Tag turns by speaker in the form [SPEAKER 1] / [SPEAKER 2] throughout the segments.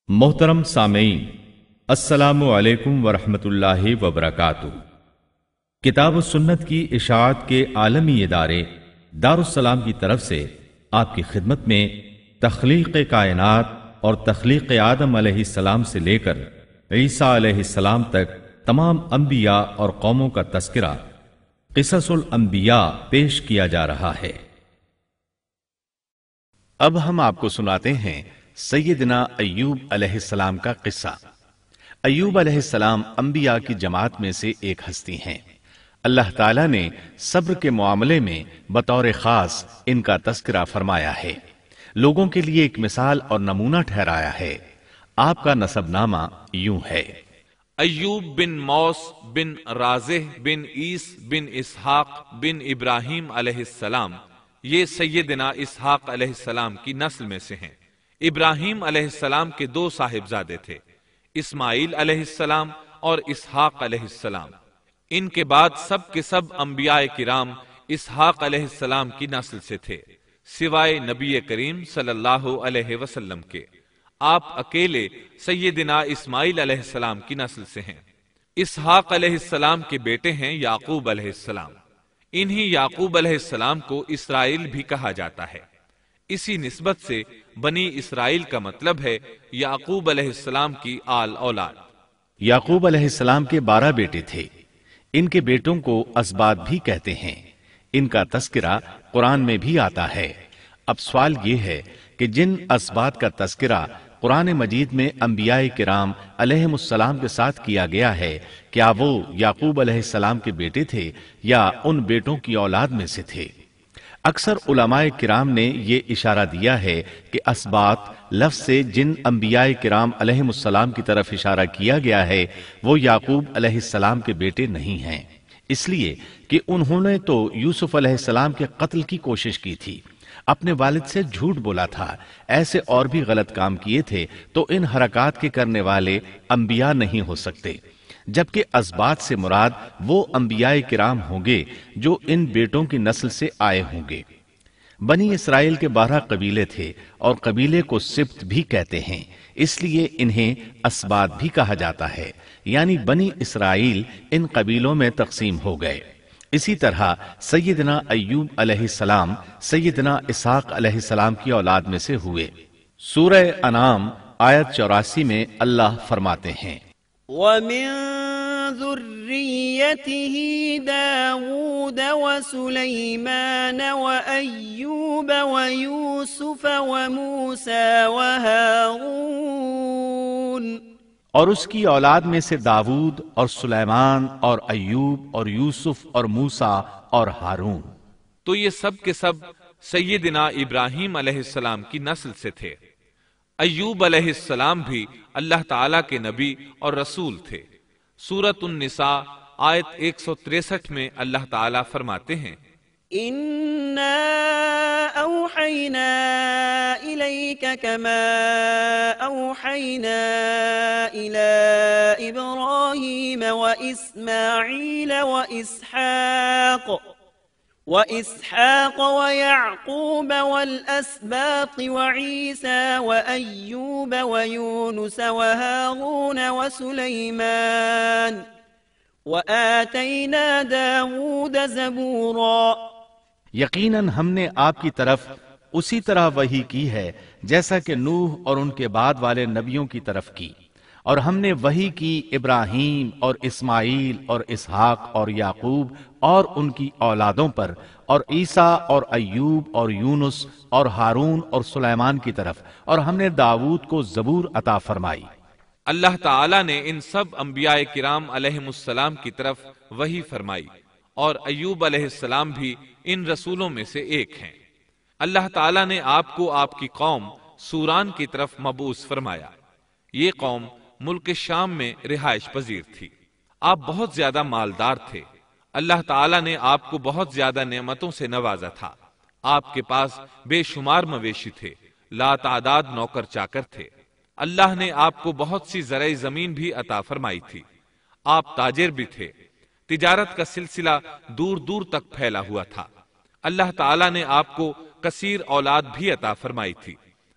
[SPEAKER 1] محترم سامعین، السلام علیکم ورحمۃ اللہ وبرکاتہ۔ کتاب و سنت کی اشاعت کے عالمی ادارے دارالسلام کی طرف سے آپ کی خدمت میں تخلیق کائنات اور تخلیق آدم علیہ السلام سے لے کر عیسیٰ علیہ السلام تک تمام انبیاء اور قوموں کا تذکرہ قصص الانبیاء پیش کیا جا رہا ہے۔ اب ہم آپ کو سناتے ہیں سیدنا ایوب علیہ السلام کا قصہ۔ ایوب علیہ السلام انبیاء کی جماعت میں سے ایک ہستی ہیں۔ اللہ تعالیٰ نے صبر کے معاملے میں بطور خاص ان کا تذکرہ فرمایا ہے، لوگوں کے لیے ایک مثال اور نمونہ ٹھہرایا ہے۔ آپ کا نسب نامہ یوں ہے:
[SPEAKER 2] ایوب بن موس بن رازح بن عیس بن اسحاق بن ابراہیم علیہ السلام، یہ سیدنا اسحاق علیہ السلام کی نسل میں سے ہیں۔ ابراہیم علیہ السلام کے دو صاحبزادے تھے، اسماعیل علیہ السلام اور اسحاق علیہ السلام۔ ان کے بعد سب کے سب انبیاء کرام اسحاق علیہ السلام کی نسل سے تھے، سوائے نبی کریم صلی اللہ علیہ وسلم کے۔ آپ اکیلے سیدنا اسماعیل علیہ السلام کی نسل سے ہیں۔ اسحاق علیہ السلام کے بیٹے ہیں یعقوب علیہ السلام۔ انہی یعقوب علیہ السلام کو اسرائیل بھی کہا جاتا ہے۔ اسی نسبت سے بنی اسرائیل کا مطلب ہے یعقوب علیہ السلام کی آل اولاد۔
[SPEAKER 1] یعقوب علیہ السلام کے 12 بیٹے تھے۔ ان کے بیٹوں کو اسباط بھی کہتے ہیں۔ ان کا تذکرہ قرآن میں بھی آتا ہے۔ اب سوال یہ ہے کہ جن اسباط کا تذکرہ قرآن مجید میں انبیاء کرام علیہم السلام کے ساتھ کیا گیا ہے، کیا وہ یعقوب علیہ السلام کے بیٹے تھے یا ان بیٹوں کی اولاد میں سے تھے؟ اکثر علماء کرام نے یہ اشارہ دیا ہے کہ اسباط لفظ سے جن انبیاء کرام علیہم السلام کی طرف اشارہ کیا گیا ہے وہ یعقوب علیہ السلام کے بیٹے نہیں ہیں، اس لیے کہ انہوں نے تو یوسف علیہ السلام کے قتل کی کوشش کی تھی، اپنے والد سے جھوٹ بولا تھا، ایسے اور بھی غلط کام کیے تھے، تو ان حرکات کے کرنے والے انبیاء نہیں ہو سکتے، جبکہ اسباط سے مراد وہ انبیاء کرام ہوں گے جو ان بیٹوں کی نسل سے آئے ہوں گے۔ بنی اسرائیل کے 12 قبیلے تھے اور قبیلے کو سبط بھی کہتے ہیں، اس لیے انہیں اسباط بھی کہا جاتا ہے، یعنی بنی اسرائیل ان قبیلوں میں تقسیم ہو گئے۔ اسی طرح سیدنا ایوب علیہ السلام سیدنا اسحاق علیہ السلام کی اولاد میں سے ہوئے۔ سورہ انعام آیت 84 میں اللہ فرماتے ہیں:
[SPEAKER 3] وَمِن ذُرِّيَّتِهِ دَاوُودَ وَسُلَيْمَانَ وَأَيُّوبَ وَيُوسُفَ وَمُوسَى وَهَارُونَ،
[SPEAKER 1] اور اس کی اولاد میں سے داؤد اور سلیمان اور ایوب اور یوسف اور موسیٰ اور ہارون۔
[SPEAKER 2] تو یہ سب کے سب سیدنا ابراہیم علیہ السلام کی نسل سے تھے۔ ایوب علیہ السلام بھی اللہ تعالیٰ کے نبی اور رسول تھے۔ سورۃ النساء آیت 163 میں اللہ تعالیٰ فرماتے ہیں:
[SPEAKER 3] إِنَّا أَوْحَيْنَا إِلَيْكَ كَمَا أَوْحَيْنَا إِلَىٰ إِبْرَاهِيمَ وَإِسْمَاعِيلَ وَإِسْحَاقَ وَيَعْقُوبَ وَالْأَسْبَاطِ وَعِيسَى وَأَيُّوبَ وَيُونُسَ وَهَارُونَ وَسُلَيْمَانَ وَآتَيْنَا دَاوُودَ زَبُورًا۔
[SPEAKER 1] یقیناً ہم نے آپ کی طرف اسی طرح وحی کی ہے جیسا کہ نوح اور ان کے بعد والے نبیوں کی طرف کی، اور ہم نے وحی کی ابراہیم اور اسماعیل اور اسحاق اور یعقوب اور ان کی اولادوں پر، اور عیسیٰ اور ایوب اور یونس اور ہارون اور سلیمان کی طرف، اور ہم نے داؤد کو زبور عطا فرمائی۔
[SPEAKER 2] اللہ تعالیٰ نے ان سب انبیاء کرام علیہم السلام کی طرف وحی فرمائی، اور ایوب علیہ السلام بھی ان رسولوں میں سے ایک ہیں۔ اللہ تعالیٰ نے آپ کو آپ کی قوم سوران کی طرف مبعوث فرمایا۔ یہ قوم ملک شام میں رہائش پذیر تھی۔ آپ بہت زیادہ مالدار تھے۔ اللہ تعالیٰ نے آپ کو بہت زیادہ نعمتوں سے نوازا تھا۔ آپ کے پاس بے شمار مویشی تھے، لا تعداد نوکر چاکر تھے۔ اللہ نے آپ کو بہت سی زرعی زمین بھی عطا فرمائی تھی۔ آپ تاجر بھی تھے۔ تجارت کا سلسلہ دور دور تک پھیلا ہوا تھا۔ اللہ تعالیٰ نے آپ کو کثیر اولاد بھی عطا فرمائی تھی۔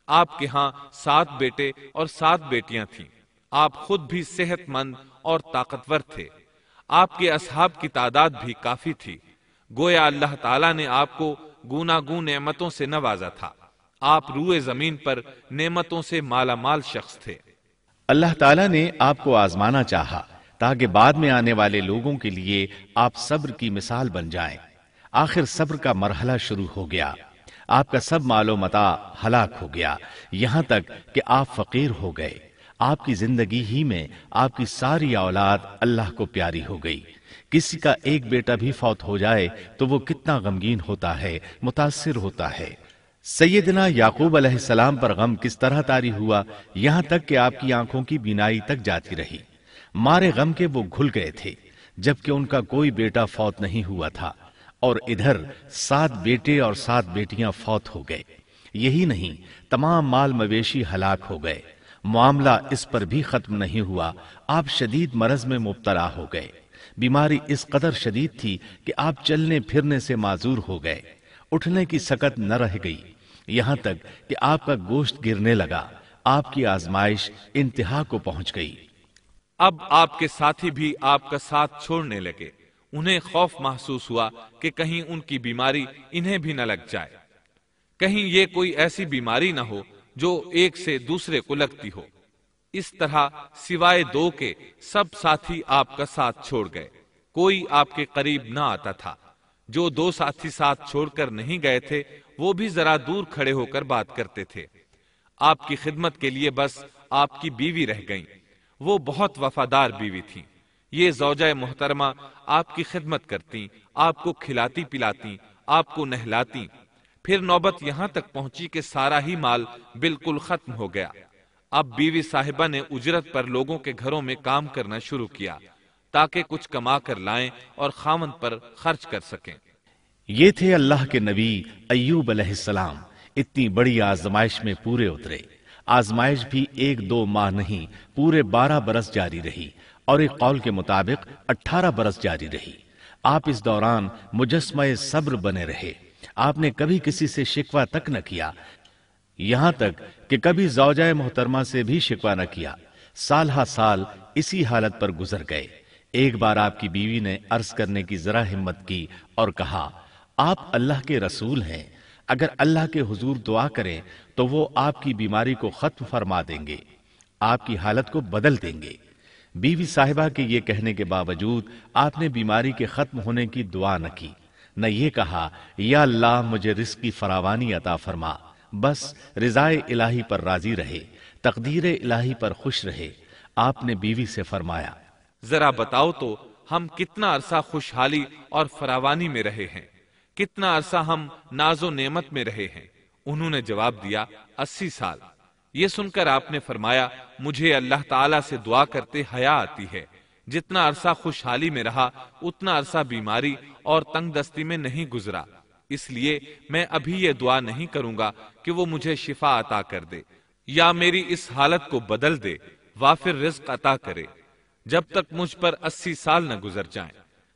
[SPEAKER 2] آپ کے ہاں 7 بیٹے اور 7 بیٹیاں تھیں۔ آپ خود بھی صحت مند اور طاقتور تھے۔ آپ کے اصحاب کی تعداد بھی کافی تھی۔ گویا اللہ تعالیٰ نے آپ کو گوناگون نعمتوں سے نوازا تھا۔ آپ روئے زمین پر نعمتوں سے مالا مال شخص تھے۔
[SPEAKER 1] اللہ تعالیٰ نے آپ کو آزمانا چاہا تاکہ بعد میں آنے والے لوگوں کے لیے آپ صبر کی مثال بن جائیں۔ آخر صبر کا مرحلہ شروع ہو گیا۔ آپ کا سب مال و متاع ہلاک ہو گیا، یہاں تک کہ آپ فقیر ہو گئے۔ آپ کی زندگی ہی میں آپ کی ساری اولاد اللہ کو پیاری ہو گئی۔ کسی کا ایک بیٹا بھی فوت ہو جائے تو وہ کتنا غمگین ہوتا ہے، متاثر ہوتا ہے۔ سیدنا یعقوب علیہ السلام پر غم کس طرح طاری ہوا، یہاں تک کہ آپ کی آنکھوں کی بینائی تک جاتی رہی۔ مارے غم کے وہ گھل گئے تھے، جبکہ ان کا کوئی بیٹا فوت نہیں ہوا تھا، اور ادھر 7 بیٹے اور 7 بیٹیاں فوت ہو گئے۔ یہی نہیں، تمام مال مویشی ہلاک ہو گئے۔ معاملہ اس پر بھی ختم نہیں ہوا، آپ شدید مرض میں مبتلا ہو گئے۔ بیماری اس قدر شدید تھی کہ آپ چلنے پھرنے سے معذور ہو گئے، اٹھنے کی سکت نہ رہ گئی، یہاں تک کہ آپ کا گوشت گرنے لگا۔ آپ کی آزمائش انتہا کو پہنچ گئی۔
[SPEAKER 2] اب آپ کے ساتھی بھی آپ کا ساتھ چھوڑنے لگے۔ انہیں خوف محسوس ہوا کہ کہیں ان کی بیماری انہیں بھی نہ لگ جائے، کہیں یہ کوئی ایسی بیماری نہ ہو جو ایک سے دوسرے کو لگتی ہو۔ اس طرح سوائے 2 کے سب ساتھی آپ کا ساتھ چھوڑ گئے، کوئی آپ کے قریب نہ آتا تھا۔ جو 2 ساتھی ساتھ چھوڑ کر نہیں گئے تھے وہ بھی ذرا دور کھڑے ہو کر بات کرتے تھے۔ آپ کی خدمت کے لیے بس آپ کی بیوی رہ گئیں۔ وہ بہت وفادار بیوی تھی۔ یہ زوجہ محترمہ آپ کی خدمت کرتی، آپ کو کھلاتی پلاتی، آپ کو نہلاتی۔ پھر نوبت یہاں تک پہنچی کہ سارا ہی مال بالکل ختم ہو گیا۔ اب بیوی صاحبہ نے اجرت پر لوگوں کے گھروں میں کام کرنا شروع کیا تاکہ کچھ کما کر لائیں اور خاوند پر خرچ کر سکیں۔
[SPEAKER 1] یہ تھے اللہ کے نبی ایوب علیہ السلام۔ اتنی بڑی آزمائش میں پورے اترے۔ آزمائش بھی 1-2 ماہ نہیں، پورے 12 برس جاری رہی، اور ایک قول کے مطابق 18 برس جاری رہی۔ آپ اس دوران مجسمہ صبر بنے رہے۔ آپ نے کبھی کسی سے شکوہ تک نہ کیا، یہاں تک کہ کبھی زوجہ محترمہ سے بھی شکوہ نہ کیا۔ سال ہا سال اسی حالت پر گزر گئے۔ ایک بار آپ کی بیوی نے عرض کرنے کی ذرا ہمت کی اور کہا، آپ اللہ کے رسول ہیں، اگر اللہ کے حضور دعا کریں تو وہ آپ کی بیماری کو ختم فرما دیں گے، آپ کی حالت کو بدل دیں گے۔ بیوی صاحبہ کے یہ کہنے کے باوجود آپ نے بیماری کے ختم ہونے کی دعا نہ کی، نہ یہ کہا یا اللہ مجھے رزق کی فراوانی عطا فرما۔ بس رضائے الہی پر راضی رہے، تقدیر الہی پر خوش رہے۔ آپ نے بیوی سے فرمایا،
[SPEAKER 2] ذرا بتاؤ تو ہم کتنا عرصہ خوشحالی اور فراوانی میں رہے ہیں، کتنا عرصہ ہم ناز و نعمت میں رہے ہیں؟ انہوں نے جواب دیا، 80 سال۔ یہ سن کر آپ نے فرمایا، مجھے اللہ تعالیٰ سے دعا کرتے حیا آتی ہے، جتنا عرصہ خوشحالی میں رہا اتنا عرصہ بیماری اور تنگ دستی میں نہیں گزرا، اس لیے میں ابھی یہ دعا نہیں کروں گا کہ وہ مجھے شفا عطا کر دے یا میری اس حالت کو بدل دے، وافر رزق عطا کرے، جب تک مجھ پر 80 سال نہ گزر جائیں۔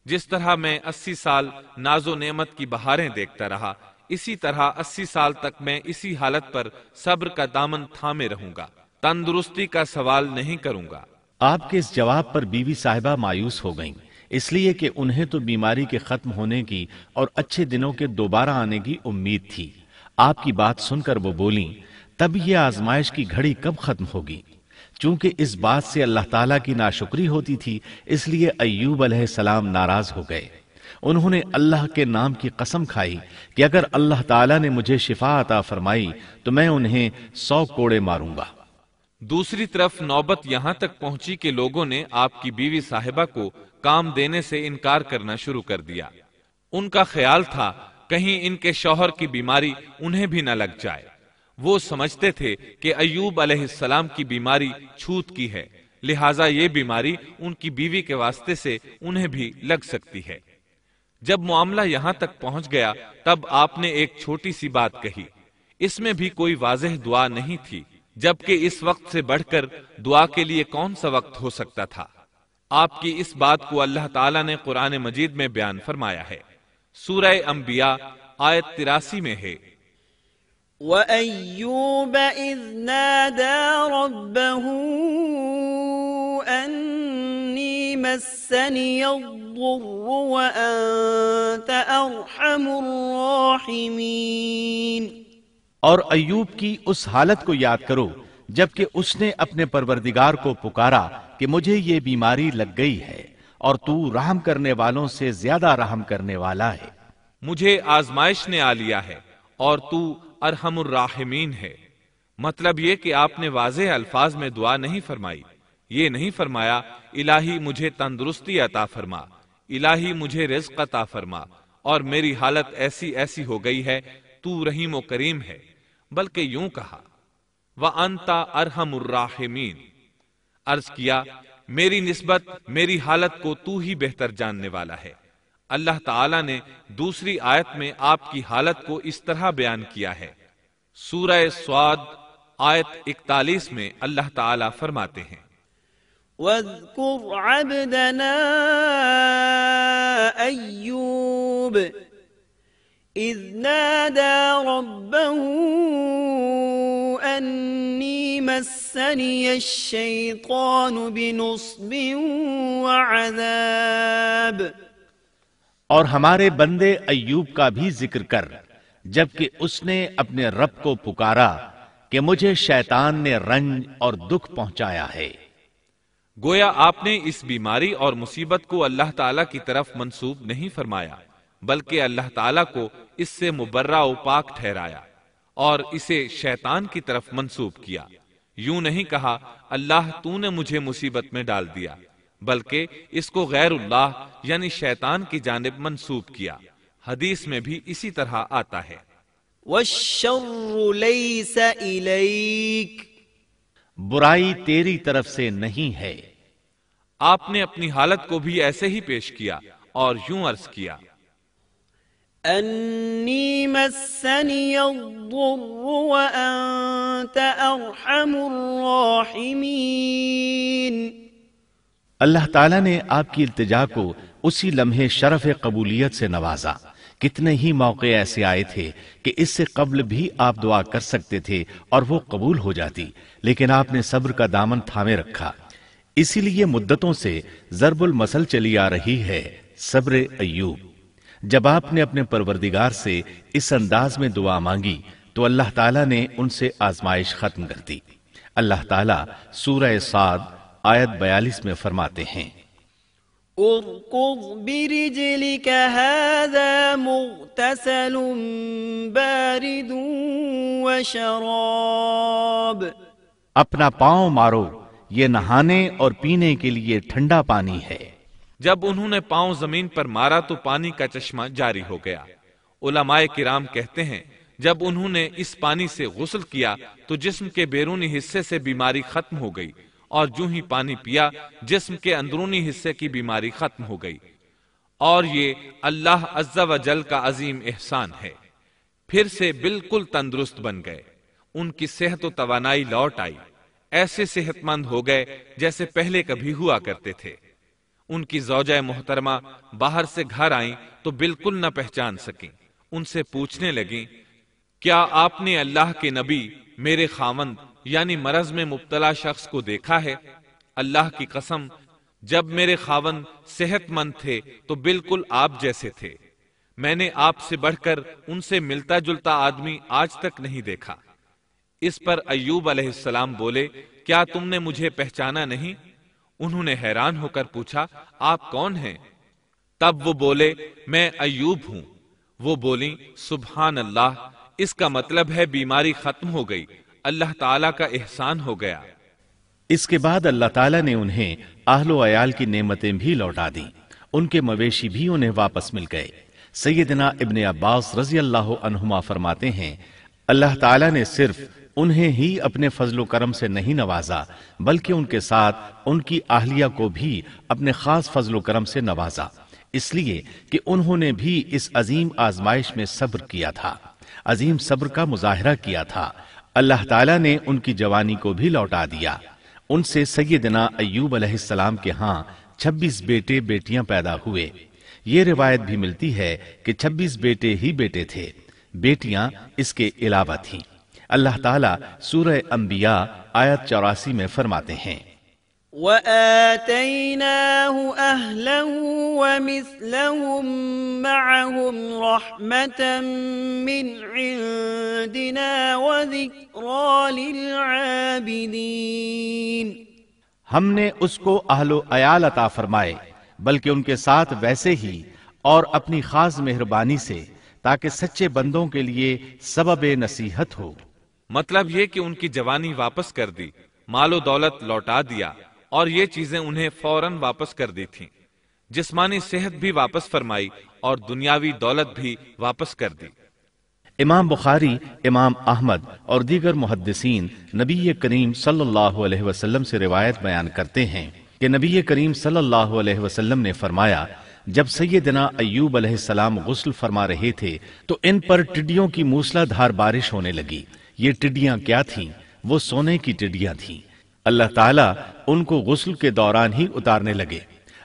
[SPEAKER 2] جس طرح میں 80 سال ناز و نعمت کی بہاریں دیکھتا رہا، اسی طرح 80 سال تک میں اسی حالت پر صبر کا دامن تھامے رہوں گا، تندرستی کا سوال نہیں کروں گا۔
[SPEAKER 1] آپ کے اس جواب پر بیوی صاحبہ مایوس ہو گئیں، اس لیے کہ انہیں تو بیماری کے ختم ہونے کی اور اچھے دنوں کے دوبارہ آنے کی امید تھی۔ آپ کی بات سن کر وہ بولیں، تب یہ آزمائش کی گھڑی کب ختم ہوگی؟ چونکہ اس بات سے اللہ تعالیٰ کی ناشکری ہوتی تھی، اس لیے ایوب علیہ السلام ناراض ہو گئے۔ انہوں نے اللہ کے نام کی قسم کھائی کہ اگر اللہ تعالیٰ نے مجھے شفا عطا فرمائی تو میں انہیں 100 کوڑے ماروں گا۔
[SPEAKER 2] دوسری طرف نوبت یہاں تک پہنچی کہ لوگوں نے آپ کی بیوی صاحبہ کو کام دینے سے انکار کرنا شروع کر دیا۔ ان کا خیال تھا کہیں ان کے شوہر کی بیماری انہیں بھی نہ لگ جائے۔ وہ سمجھتے تھے کہ ایوب علیہ السلام کی بیماری چھوت کی ہے، لہٰذا یہ بیماری ان کی بیوی کے واسطے سے انہیں بھی لگ سکتی ہے۔ جب معاملہ یہاں تک پہنچ گیا تب آپ نے ایک چھوٹی سی بات کہی، اس میں بھی کوئی واضح دعا نہیں تھی، جبکہ اس وقت سے بڑھ کر دعا کے لیے کون سا وقت ہو سکتا تھا؟ آپ کی اس بات کو اللہ تعالیٰ نے قرآن مجید میں بیان فرمایا ہے۔ سورہ انبیاء آیت 83 میں ہے،
[SPEAKER 3] وَأَيُّوبَ إِذْ نَادَى رَبَّهُ أَنِّي مَسَّنِيَ الضُّرُّ وَأَنْتَ أَرْحَمُ الرَّاحِمِينَ۔
[SPEAKER 1] اور ایوب کی اس حالت کو یاد کرو جبکہ اس نے اپنے پروردگار کو پکارا کہ مجھے یہ بیماری لگ گئی ہے اور تو رحم کرنے والوں سے زیادہ رحم کرنے والا ہے۔
[SPEAKER 2] مجھے آزمائش نے آ لیا ہے اور تو ارحم الراحمین ہے۔ مطلب یہ کہ آپ نے واضح الفاظ میں دعا نہیں فرمائی، یہ نہیں فرمایا الہی مجھے تندرستی عطا فرما، الہی مجھے رزق عطا فرما اور میری حالت ایسی ایسی ہو گئی ہے، تو رحیم و کریم ہے، بلکہ یوں کہا وَأَنْتَ أَرْحَمُ الرَّاحِمِينَ، عرض کیا میری نسبت میری حالت کو تو ہی بہتر جاننے والا ہے۔ اللہ تعالیٰ نے دوسری آیت میں آپ کی حالت کو اس طرح بیان کیا ہے۔ سورہ صاد آیت 41 میں اللہ تعالیٰ فرماتے ہیں
[SPEAKER 3] وَاذْكُرْ عَبْدَنَا أَيُّوبَ إِذْ نَادَى رَبَّهُ أَنِّي مَسَّنِيَ الشَّيْطَانُ بِنُصْبٍ وَعَذَابٍ۔
[SPEAKER 1] اور ہمارے بندے ایوب کا بھی ذکر کر جبکہ اس نے اپنے رب کو پکارا کہ مجھے شیطان نے رنج اور دکھ پہنچایا ہے۔
[SPEAKER 2] گویا آپ نے اس بیماری اور مصیبت کو اللہ تعالیٰ کی طرف منسوب نہیں فرمایا، بلکہ اللہ تعالیٰ کو اس سے مبرہ و پاک ٹھہرایا اور اسے شیطان کی طرف منسوب کیا۔ یوں نہیں کہا اللہ تو نے مجھے مصیبت میں ڈال دیا، بلکہ اس کو غیر اللہ یعنی شیطان کی جانب منسوب کیا۔ حدیث میں بھی اسی طرح آتا ہے
[SPEAKER 3] وَالشَّرُّ لَيْسَ إِلَيْكَ،
[SPEAKER 1] برائی تیری طرف سے نہیں ہے۔
[SPEAKER 2] آپ نے اپنی حالت کو بھی ایسے ہی پیش کیا اور یوں عرض کیا
[SPEAKER 3] أَنِّي مَسَّنِيَ الضُّرُّ وَأَنْتَ أَرْحَمُ الرَّاحِمِينَ۔
[SPEAKER 1] اللہ تعالیٰ نے آپ کی التجا کو اسی لمحے شرف قبولیت سے نوازا۔ کتنے ہی موقع ایسے آئے تھے کہ اس سے قبل بھی آپ دعا کر سکتے تھے اور وہ قبول ہو جاتی، لیکن آپ نے صبر کا دامن تھامے رکھا۔ اسی لیے مدتوں سے ضرب المثل چلی آ رہی ہے صبر ایوب۔ جب آپ نے اپنے پروردگار سے اس انداز میں دعا مانگی تو اللہ تعالیٰ نے ان سے آزمائش ختم کر دی۔ اللہ تعالیٰ سورہ صاد آیت 42 میں فرماتے ہیں
[SPEAKER 3] اركض برجلك هذا مغتسل بارد وشراب۔
[SPEAKER 1] اپنا پاؤں مارو، یہ نہانے اور پینے کے لیے ٹھنڈا پانی ہے۔
[SPEAKER 2] جب انہوں نے پاؤں زمین پر مارا تو پانی کا چشمہ جاری ہو گیا۔ علماء کرام کہتے ہیں جب انہوں نے اس پانی سے غسل کیا تو جسم کے بیرونی حصے سے بیماری ختم ہو گئی، اور جو ہی پانی پیا جسم کے اندرونی حصے کی بیماری ختم ہو گئی، اور یہ اللہ عز و جل کا عظیم احسان ہے۔ پھر سے بالکل تندرست بن گئے، ان کی صحت و توانائی لوٹ آئی، ایسے صحت مند ہو گئے جیسے پہلے کبھی ہوا کرتے تھے۔ ان کی زوجہ محترمہ باہر سے گھر آئیں تو بالکل نہ پہچان سکیں۔ ان سے پوچھنے لگیں کیا آپ نے اللہ کے نبی میرے خاوند یعنی مرض میں مبتلا شخص کو دیکھا ہے؟ اللہ کی قسم جب میرے خاوند صحت مند تھے تو بالکل آپ جیسے تھے، میں نے آپ سے بڑھ کر ان سے ملتا جلتا آدمی آج تک نہیں دیکھا۔ اس پر ایوب علیہ السلام بولے کیا تم نے مجھے پہچانا نہیں؟ انہوں نے حیران ہو کر پوچھا آپ کون ہیں؟ تب وہ بولے میں ایوب ہوں۔ وہ بولیں سبحان اللہ، اس کا مطلب ہے بیماری ختم ہو گئی، اللہ تعالیٰ کا احسان ہو گیا۔
[SPEAKER 1] اس کے بعد اللہ تعالیٰ نے انہیں اہل و عیال کی نعمتیں بھی لوٹا دیں، ان کے مویشی بھی انہیں واپس مل گئے۔ سیدنا ابن عباس رضی اللہ عنہما فرماتے ہیں اللہ تعالیٰ نے صرف انہیں ہی اپنے فضل و کرم سے نہیں نوازا بلکہ ان کے ساتھ ان کی اہلیہ کو بھی اپنے خاص فضل و کرم سے نوازا، اس لیے کہ انہوں نے بھی اس عظیم آزمائش میں صبر کیا تھا، عظیم صبر کا مظاہرہ کیا تھا۔ اللہ تعالیٰ نے ان کی جوانی کو بھی لوٹا دیا۔ ان سے سیدنا ایوب علیہ السلام کے ہاں 26 بیٹے بیٹیاں پیدا ہوئے۔ یہ روایت بھی ملتی ہے کہ 26 بیٹے ہی بیٹے تھے۔ بیٹیاں اس کے علاوہ تھیں۔ اللہ تعالیٰ سورہ انبیاء آیت 84 میں فرماتے ہیں،
[SPEAKER 3] وَآتَيْنَاهُ أَهْلَهُ وَمِثْلَهُم مَّعَهُمْ رَحْمَةً مِّنْ عِندِنَا وَذِكْرَىٰ لِلْعَابِدِينَ۔
[SPEAKER 1] ہم نے اس کو اہل و عیال عطا فرمائے، بلکہ ان کے ساتھ ویسے ہی اور اپنی خاص مہربانی سے، تاکہ سچے بندوں کے لیے سبب نصیحت ہو۔
[SPEAKER 2] مطلب یہ کہ ان کی جوانی واپس کر دی، مال و دولت لوٹا دیا، اور یہ چیزیں انہیں فوراً واپس کر دی تھیں۔ جسمانی صحت بھی واپس فرمائی اور دنیاوی دولت بھی واپس کر دی۔
[SPEAKER 1] امام بخاری، امام احمد اور دیگر محدثین نبی کریم صلی اللہ علیہ وسلم سے روایت بیان کرتے ہیں کہ نبی کریم صلی اللہ علیہ وسلم نے فرمایا، جب سیدنا ایوب علیہ السلام غسل فرما رہے تھے تو ان پر ٹڈیوں کی موسلا دھار بارش ہونے لگی۔ یہ ٹڈیاں کیا تھیں؟ وہ سونے کی ٹڈیاں تھیں۔ اللہ تعالیٰ ان کو غسل کے دوران ہی اتارنے لگے۔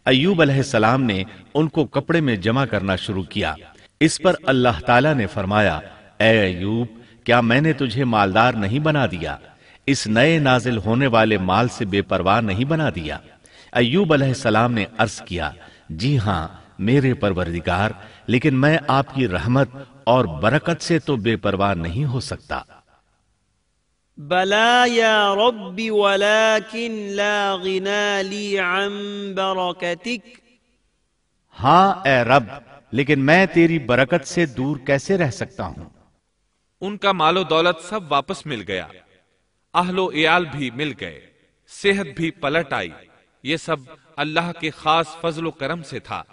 [SPEAKER 1] ایوب علیہ السلام نے ان کو کپڑے میں جمع کرنا شروع کیا۔ اس پر اللہ تعالیٰ نے فرمایا، اے ایوب، کیا میں نے تجھے مالدار نہیں بنا دیا؟ اس نئے نازل ہونے والے مال سے بے پرواہ نہیں بنا دیا؟ ایوب علیہ السلام نے عرض کیا، جی ہاں میرے پروردگار، لیکن میں آپ کی رحمت اور برکت سے تو بے پرواہ نہیں ہو سکتا۔
[SPEAKER 3] بلا یا رب ولكن لا غنى لي عن برکتک۔
[SPEAKER 1] ہاں اے رب، لیکن میں تیری برکت سے دور کیسے رہ سکتا ہوں؟
[SPEAKER 2] ان کا مال و دولت سب واپس مل گیا، اہل و عیال بھی مل گئے، صحت بھی پلٹ آئی۔ یہ سب اللہ کے خاص فضل و کرم سے تھا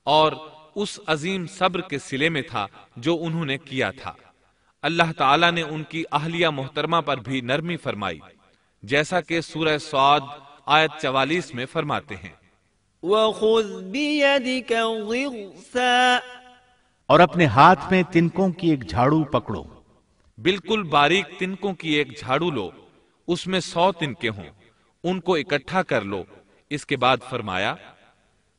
[SPEAKER 2] اور اس عظیم صبر کے صلے میں تھا جو انہوں نے کیا تھا۔ اللہ تعالیٰ نے ان کی اہلیہ محترمہ پر بھی نرمی فرمائی، جیسا کہ سورہ صاد آیت 44 میں فرماتے ہیں،
[SPEAKER 3] وَخُذْ بِيَدِكَ ضِغْثًا۔
[SPEAKER 1] اور اپنے ہاتھ میں تنکوں کی ایک جھاڑو پکڑو۔
[SPEAKER 2] بالکل باریک تنکوں کی ایک جھاڑو لو، اس میں 100 تنکے ہوں، ان کو اکٹھا کر لو۔ اس کے بعد فرمایا،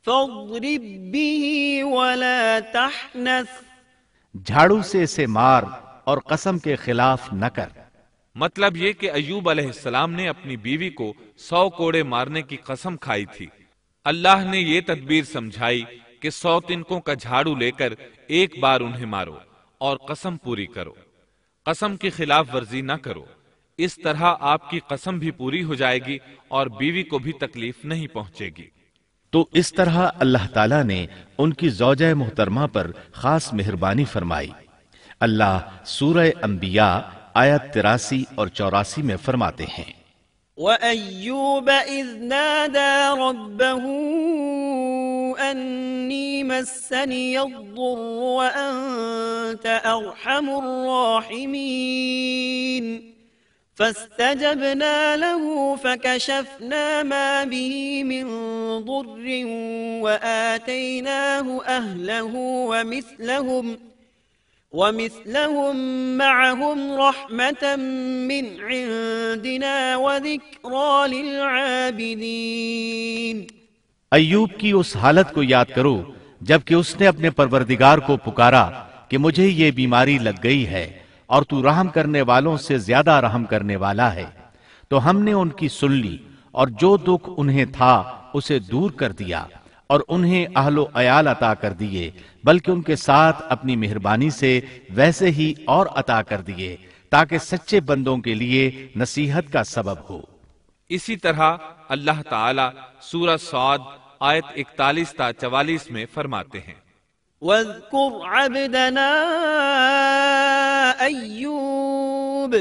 [SPEAKER 3] فَاضْرِبْ بِهِ وَلَا تَحْنَثْ۔
[SPEAKER 1] جھاڑو سے اسے مار اور قسم کے خلاف نہ کر۔
[SPEAKER 2] مطلب یہ کہ ایوب علیہ السلام نے اپنی بیوی کو 100 کوڑے مارنے کی قسم کھائی تھی۔ اللہ نے یہ تدبیر سمجھائی کہ 100 تنکوں کا جھاڑو لے کر ایک بار انہیں مارو اور قسم پوری کرو، قسم کی خلاف ورزی نہ کرو۔ اس طرح آپ کی قسم بھی پوری ہو جائے گی اور بیوی کو بھی تکلیف نہیں پہنچے گی۔
[SPEAKER 1] تو اس طرح اللہ تعالیٰ نے ان کی زوجہ محترمہ پر خاص مہربانی فرمائی۔ اللہ سورہ انبیاء آیت 83 اور 84 میں فرماتے ہیں،
[SPEAKER 3] وَأَيُّوبَ إِذْ نَادَى رَبَّهُ أَنِّي مَسَّنِيَ الضُّرُّ وَأَنْتَ أَرْحَمُ الرَّاحِمِينَ فَاسْتَجَبْنَا لَهُ فَكَشَفْنَا مَا بِهِ مِنْ ضُرٍّ وَآتَيْنَاهُ أَهْلَهُ وَمِثْلَهُمْ مَعَهُمْ رَحْمَةً مِّنْ عِنْدِنَا وَذِكْرَىٰ لِلْعَابِدِينَ۔
[SPEAKER 1] ایوب کی اس حالت کو یاد کرو جبکہ اس نے اپنے پروردگار کو پکارا کہ مجھے یہ بیماری لگ گئی ہے اور تو رحم کرنے والوں سے زیادہ رحم کرنے والا ہے۔ تو ہم نے ان کی سن لی اور جو دکھ انہیں تھا اسے دور کر دیا اور انہیں اہل و عیال عطا کر دیے، بلکہ ان کے ساتھ اپنی مہربانی سے ویسے ہی اور عطا کر دیے تاکہ سچے بندوں کے لیے نصیحت کا سبب ہو۔
[SPEAKER 2] اسی طرح اللہ تعالی سورہ صاد آیت 41 تا 44 میں فرماتے ہیں،
[SPEAKER 3] وَاذْكُرْ عَبْدَنَا أَيُّوبَ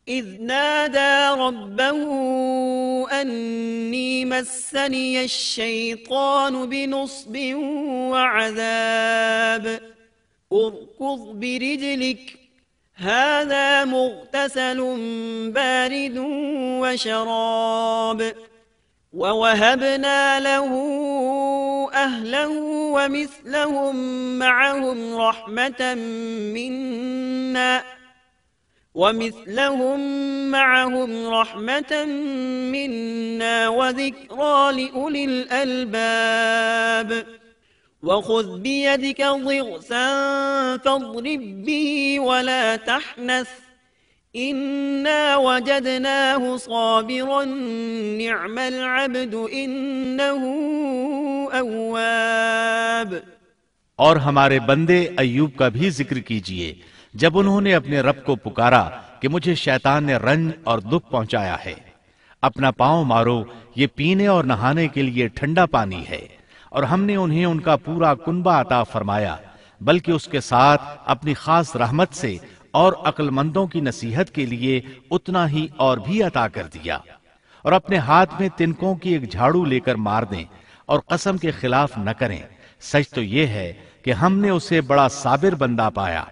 [SPEAKER 3] إِذْ نَادَى رَبَّهُ أَنِّي مَسَّنِيَ الشَّيْطَانُ بِنُصْبٍ وَعَذَابٍ ارْكُضْ بِرِجْلِكَ هَذَا مُغْتَسَلٌ بَارِدٌ وَشَرَابٌ وَوَهَبْنَا لَهُ أَهْلَهُ وَمِثْلَهُم مَّعَهُمْ رَحْمَةً مِّنَّا وَذِكْرَىٰ لِأُولِي الْأَلْبَابِ وَخُذْ بِيَدِكَ ضِغْثًا فَاضْرِب بِّهِ وَلَا تَحْنَثْ إِنَّا وَجَدْنَاهُ صَابِرًا نِعْمَ الْعَبْدُ إِنَّهُ أَوَّابٌ۔
[SPEAKER 1] اور ہمارے بندے ایوب کا بھی ذکر کیجئے جب انہوں نے اپنے رب کو پکارا کہ مجھے شیطان نے رنج اور دکھ پہنچایا ہے، اپنا پاؤں مارو، یہ پینے اور نہانے کے لیے ٹھنڈا پانی ہے، اور ہم نے انہیں ان کا پورا کنبہ عطا فرمایا، بلکہ اس کے ساتھ اپنی خاص رحمت سے اور عقل مندوں کی نصیحت کے لیے اتنا ہی اور بھی عطا کر دیا۔ اور اپنے ہاتھ میں تنکوں کی ایک جھاڑو لے کر مار دیں اور قسم کے خلاف نہ کریں، سچ تو یہ ہے کہ ہم نے اسے بڑا صابر بندہ پایا،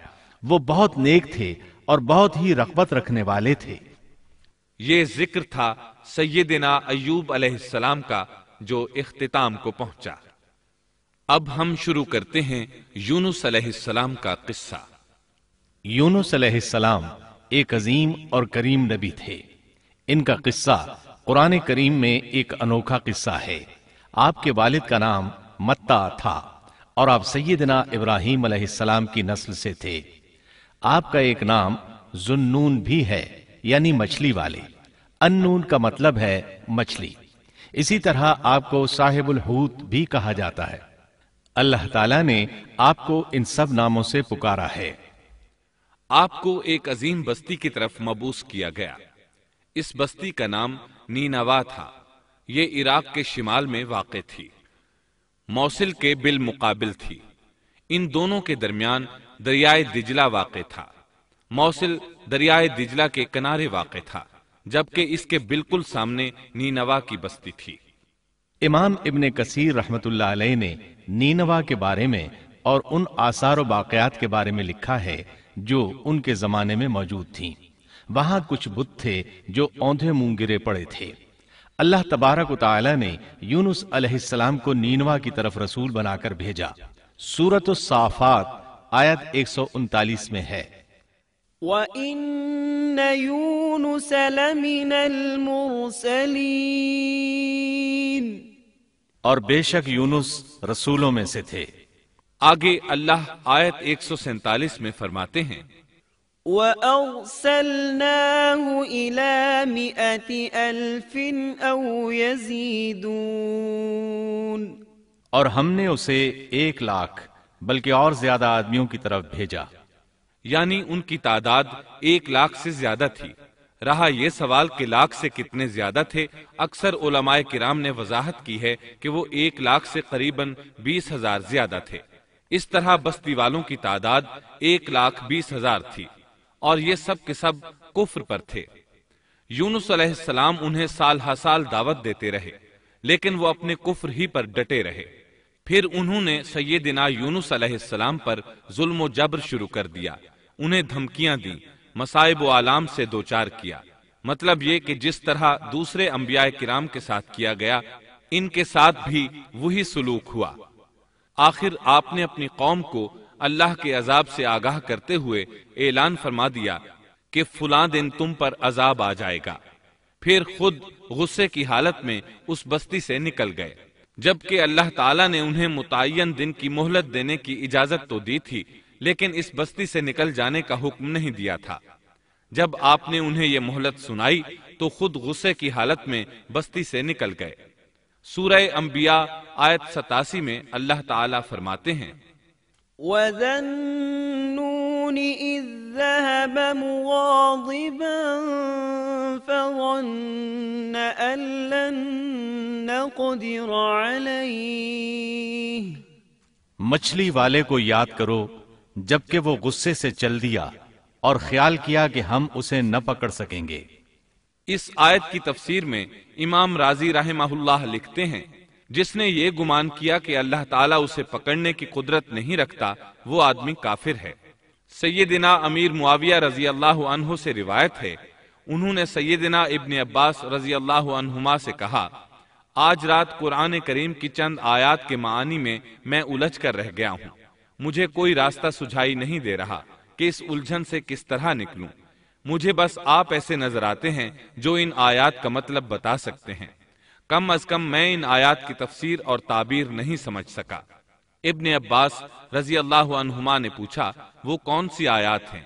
[SPEAKER 1] وہ بہت نیک تھے اور بہت ہی رغبت رکھنے والے تھے۔
[SPEAKER 2] یہ ذکر تھا سیدنا ایوب علیہ السلام کا جو اختتام کو پہنچا۔ اب ہم شروع کرتے ہیں یونس علیہ السلام کا قصہ۔
[SPEAKER 1] یونس علیہ السلام ایک عظیم اور کریم نبی تھے۔ ان کا قصہ قرآن کریم میں ایک انوکھا قصہ ہے۔ آپ کے والد کا نام متا تھا اور آپ سیدنا ابراہیم علیہ السلام کی نسل سے تھے۔ آپ کا ایک نام ذُنُّون بھی ہے، یعنی مچھلی والے۔ ان-نون کا مطلب ہے مچھلی۔ اسی طرح آپ کو صاحب الحوت بھی کہا جاتا ہے۔ اللہ تعالیٰ نے آپ کو ان سب ناموں سے پکارا ہے۔
[SPEAKER 2] آپ کو ایک عظیم بستی کی طرف مبعوث کیا گیا۔ اس بستی کا نام نینوا تھا۔ یہ عراق کے شمال میں واقع تھی، موصل کے بالمقابل تھی۔ ان دونوں کے درمیان دریائے دجلہ واقع تھا۔ موصل دریائے دجلہ کے کنارے واقع تھا، جبکہ اس کے بالکل سامنے نینوا کی بستی تھی۔
[SPEAKER 1] امام ابن کثیر رحمت اللہ علیہ نے نینوا کے بارے میں اور ان آثار و باقیات کے بارے میں لکھا ہے جو ان کے زمانے میں موجود تھیں۔ وہاں کچھ بت تھے جو اوندھے منہ گرے پڑے تھے۔ اللہ تبارک و تعالی نے یونس علیہ السلام کو نینوا کی طرف رسول بنا کر بھیجا۔ سورۃ الصافات آیت 139 میں ہے،
[SPEAKER 3] وَإِنَّ يُونُسَ لَمِنَ الْمُرْسَلِينَ،
[SPEAKER 1] اور بے شک یونس رسولوں میں سے تھے۔
[SPEAKER 2] آگے اللہ آیت 147 میں فرماتے ہیں،
[SPEAKER 3] وَأَرْسَلْنَاهُ إِلَى 100,000 أَوْ يَزِيدُونَ،
[SPEAKER 1] اور ہم نے اسے 100,000 بلکہ اور زیادہ آدمیوں کی طرف بھیجا۔
[SPEAKER 2] یعنی ان کی تعداد 100,000 سے زیادہ تھی۔ رہا یہ سوال کہ لاکھ سے کتنے زیادہ تھے، اکثر علماء کرام نے وضاحت کی ہے کہ وہ 100,000 سے قریباً 20,000 زیادہ تھے۔ اس طرح بستی والوں کی تعداد 1,20,000 تھی، اور یہ سب کے سب کفر پر تھے۔ یونس علیہ السلام انہیں سال ہر سال دعوت دیتے رہے، لیکن وہ اپنے کفر ہی پر ڈٹے رہے۔ پھر انہوں نے سیدنا یونس علیہ السلام پر ظلم و جبر شروع کر دیا، انہیں دھمکیاں دیں، مصائب و آلام سے دوچار کیا۔ مطلب یہ کہ جس طرح دوسرے انبیاء کرام کے ساتھ کیا گیا، ان کے ساتھ بھی وہی سلوک ہوا۔ آخر آپ نے اپنی قوم کو اللہ کے عذاب سے آگاہ کرتے ہوئے اعلان فرما دیا کہ فلاں دن تم پر عذاب آ جائے گا۔ پھر خود غصے کی حالت میں اس بستی سے نکل گئے، جبکہ اللہ تعالیٰ نے انہیں متعین دن کی مہلت دینے کی اجازت تو دی تھی، لیکن اس بستی سے نکل جانے کا حکم نہیں دیا تھا۔ جب آپ نے انہیں یہ مہلت سنائی تو خود غصے کی حالت میں بستی سے نکل گئے۔ سورہ انبیاء آیت 87 میں اللہ تعالیٰ فرماتے ہیں،
[SPEAKER 3] وَذَا النُّونِ إِذ ذَّهَبَ مُغَاضِبًا فَظَنَّ أَن لَّن نَّقْدِرَ عَلَيْهِ،
[SPEAKER 1] مچھلی والے کو یاد کرو جبکہ وہ غصے سے چل دیا اور خیال کیا کہ ہم اسے نہ پکڑ سکیں گے۔
[SPEAKER 2] اس آیت کی تفسیر میں امام رازی رحمہ اللہ لکھتے ہیں، جس نے یہ گمان کیا کہ اللہ تعالیٰ اسے پکڑنے کی قدرت نہیں رکھتا، وہ آدمی کافر ہے۔ سیدنا امیر معاویہ رضی اللہ عنہ سے روایت ہے، انہوں نے سیدنا ابن عباس رضی اللہ عنہما سے کہا، آج رات قرآن کریم کی چند آیات کے معانی میں میں الجھ کر رہ گیا ہوں، مجھے کوئی راستہ سجھائی نہیں دے رہا کہ اس الجھن سے کس طرح نکلوں۔ مجھے بس آپ ایسے نظر آتے ہیں جو ان آیات کا مطلب بتا سکتے ہیں، کم از کم میں ان آیات کی تفسیر اور تعبیر نہیں سمجھ سکا۔ ابن عباس رضی اللہ عنہما نے پوچھا وہ کون سی آیات ہیں؟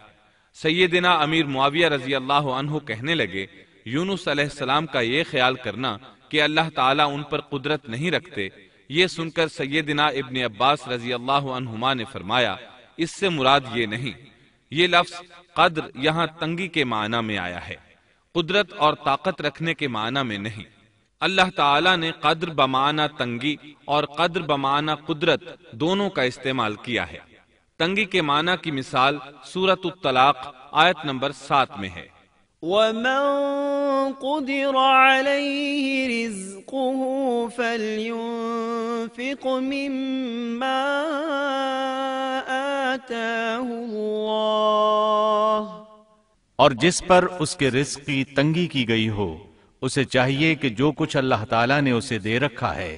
[SPEAKER 2] سیدنا امیر معاویہ رضی اللہ عنہ کہنے لگے یونس علیہ السلام کا یہ خیال کرنا کہ اللہ تعالیٰ ان پر قدرت نہیں رکھتے، یہ سن کر سیدنا ابن عباس رضی اللہ عنہما نے فرمایا اس سے مراد یہ نہیں، یہ لفظ قدر یہاں تنگی کے معنی میں آیا ہے، قدرت اور طاقت رکھنے کے معنی میں نہیں۔ اللہ تعالیٰ نے قدر بمعنی تنگی اور قدر بمعنی قدرت دونوں کا استعمال کیا ہے۔ تنگی کے معنی کی مثال سورۃ الطلاق آیت نمبر 7 میں ہے۔
[SPEAKER 3] وَمَن قُدِرَ عَلَيْهِ رِزْقُهُ فَلْيُنْفِقْ مِمَّا آتَاهُ اللَّهُ،
[SPEAKER 1] اور جس پر اس کے رزق کی تنگی کی گئی ہو اسے چاہیے کہ جو کچھ اللہ تعالیٰ نے اسے دے رکھا ہے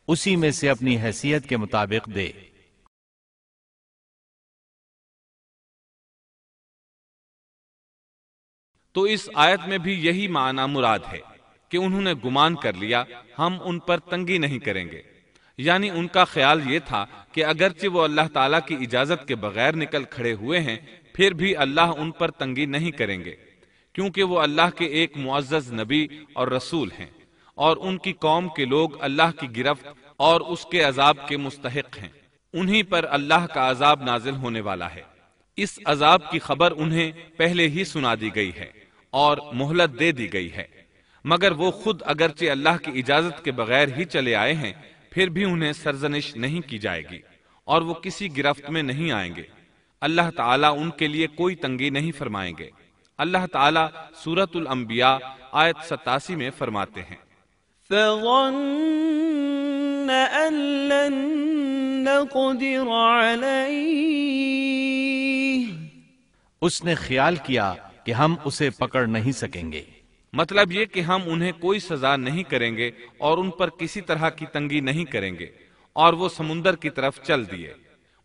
[SPEAKER 1] اسی میں سے اپنی حیثیت کے مطابق دے۔
[SPEAKER 2] تو اس آیت میں بھی یہی معنی مراد ہے کہ انہوں نے گمان کر لیا ہم ان پر تنگی نہیں کریں گے، یعنی ان کا خیال یہ تھا کہ اگرچہ وہ اللہ تعالیٰ کی اجازت کے بغیر نکل کھڑے ہوئے ہیں پھر بھی اللہ ان پر تنگی نہیں کریں گے، کیونکہ وہ اللہ کے ایک معزز نبی اور رسول ہیں، اور ان کی قوم کے لوگ اللہ کی گرفت اور اس کے عذاب کے مستحق ہیں، انہی پر اللہ کا عذاب نازل ہونے والا ہے۔ اس عذاب کی خبر انہیں پہلے ہی سنا دی گئی ہے اور مہلت دے دی گئی ہے، مگر وہ خود اگرچہ اللہ کی اجازت کے بغیر ہی چلے آئے ہیں پھر بھی انہیں سرزنش نہیں کی جائے گی اور وہ کسی گرفت میں نہیں آئیں گے۔ اللہ تعالیٰ ان کے لیے کوئی تنگی نہیں فرمائیں گے۔ اللہ تعالیٰ سورۃ الانبیاء آیت 87 میں فرماتے ہیں
[SPEAKER 3] فَظَنَّ أَن لَّن نَّقْدِرَ عَلَيْهِ،
[SPEAKER 1] اس نے خیال کیا کہ ہم اسے پکڑ نہیں سکیں گے،
[SPEAKER 2] مطلب یہ کہ ہم انہیں کوئی سزا نہیں کریں گے اور ان پر کسی طرح کی تنگی نہیں کریں گے، اور وہ سمندر کی طرف چل دیے۔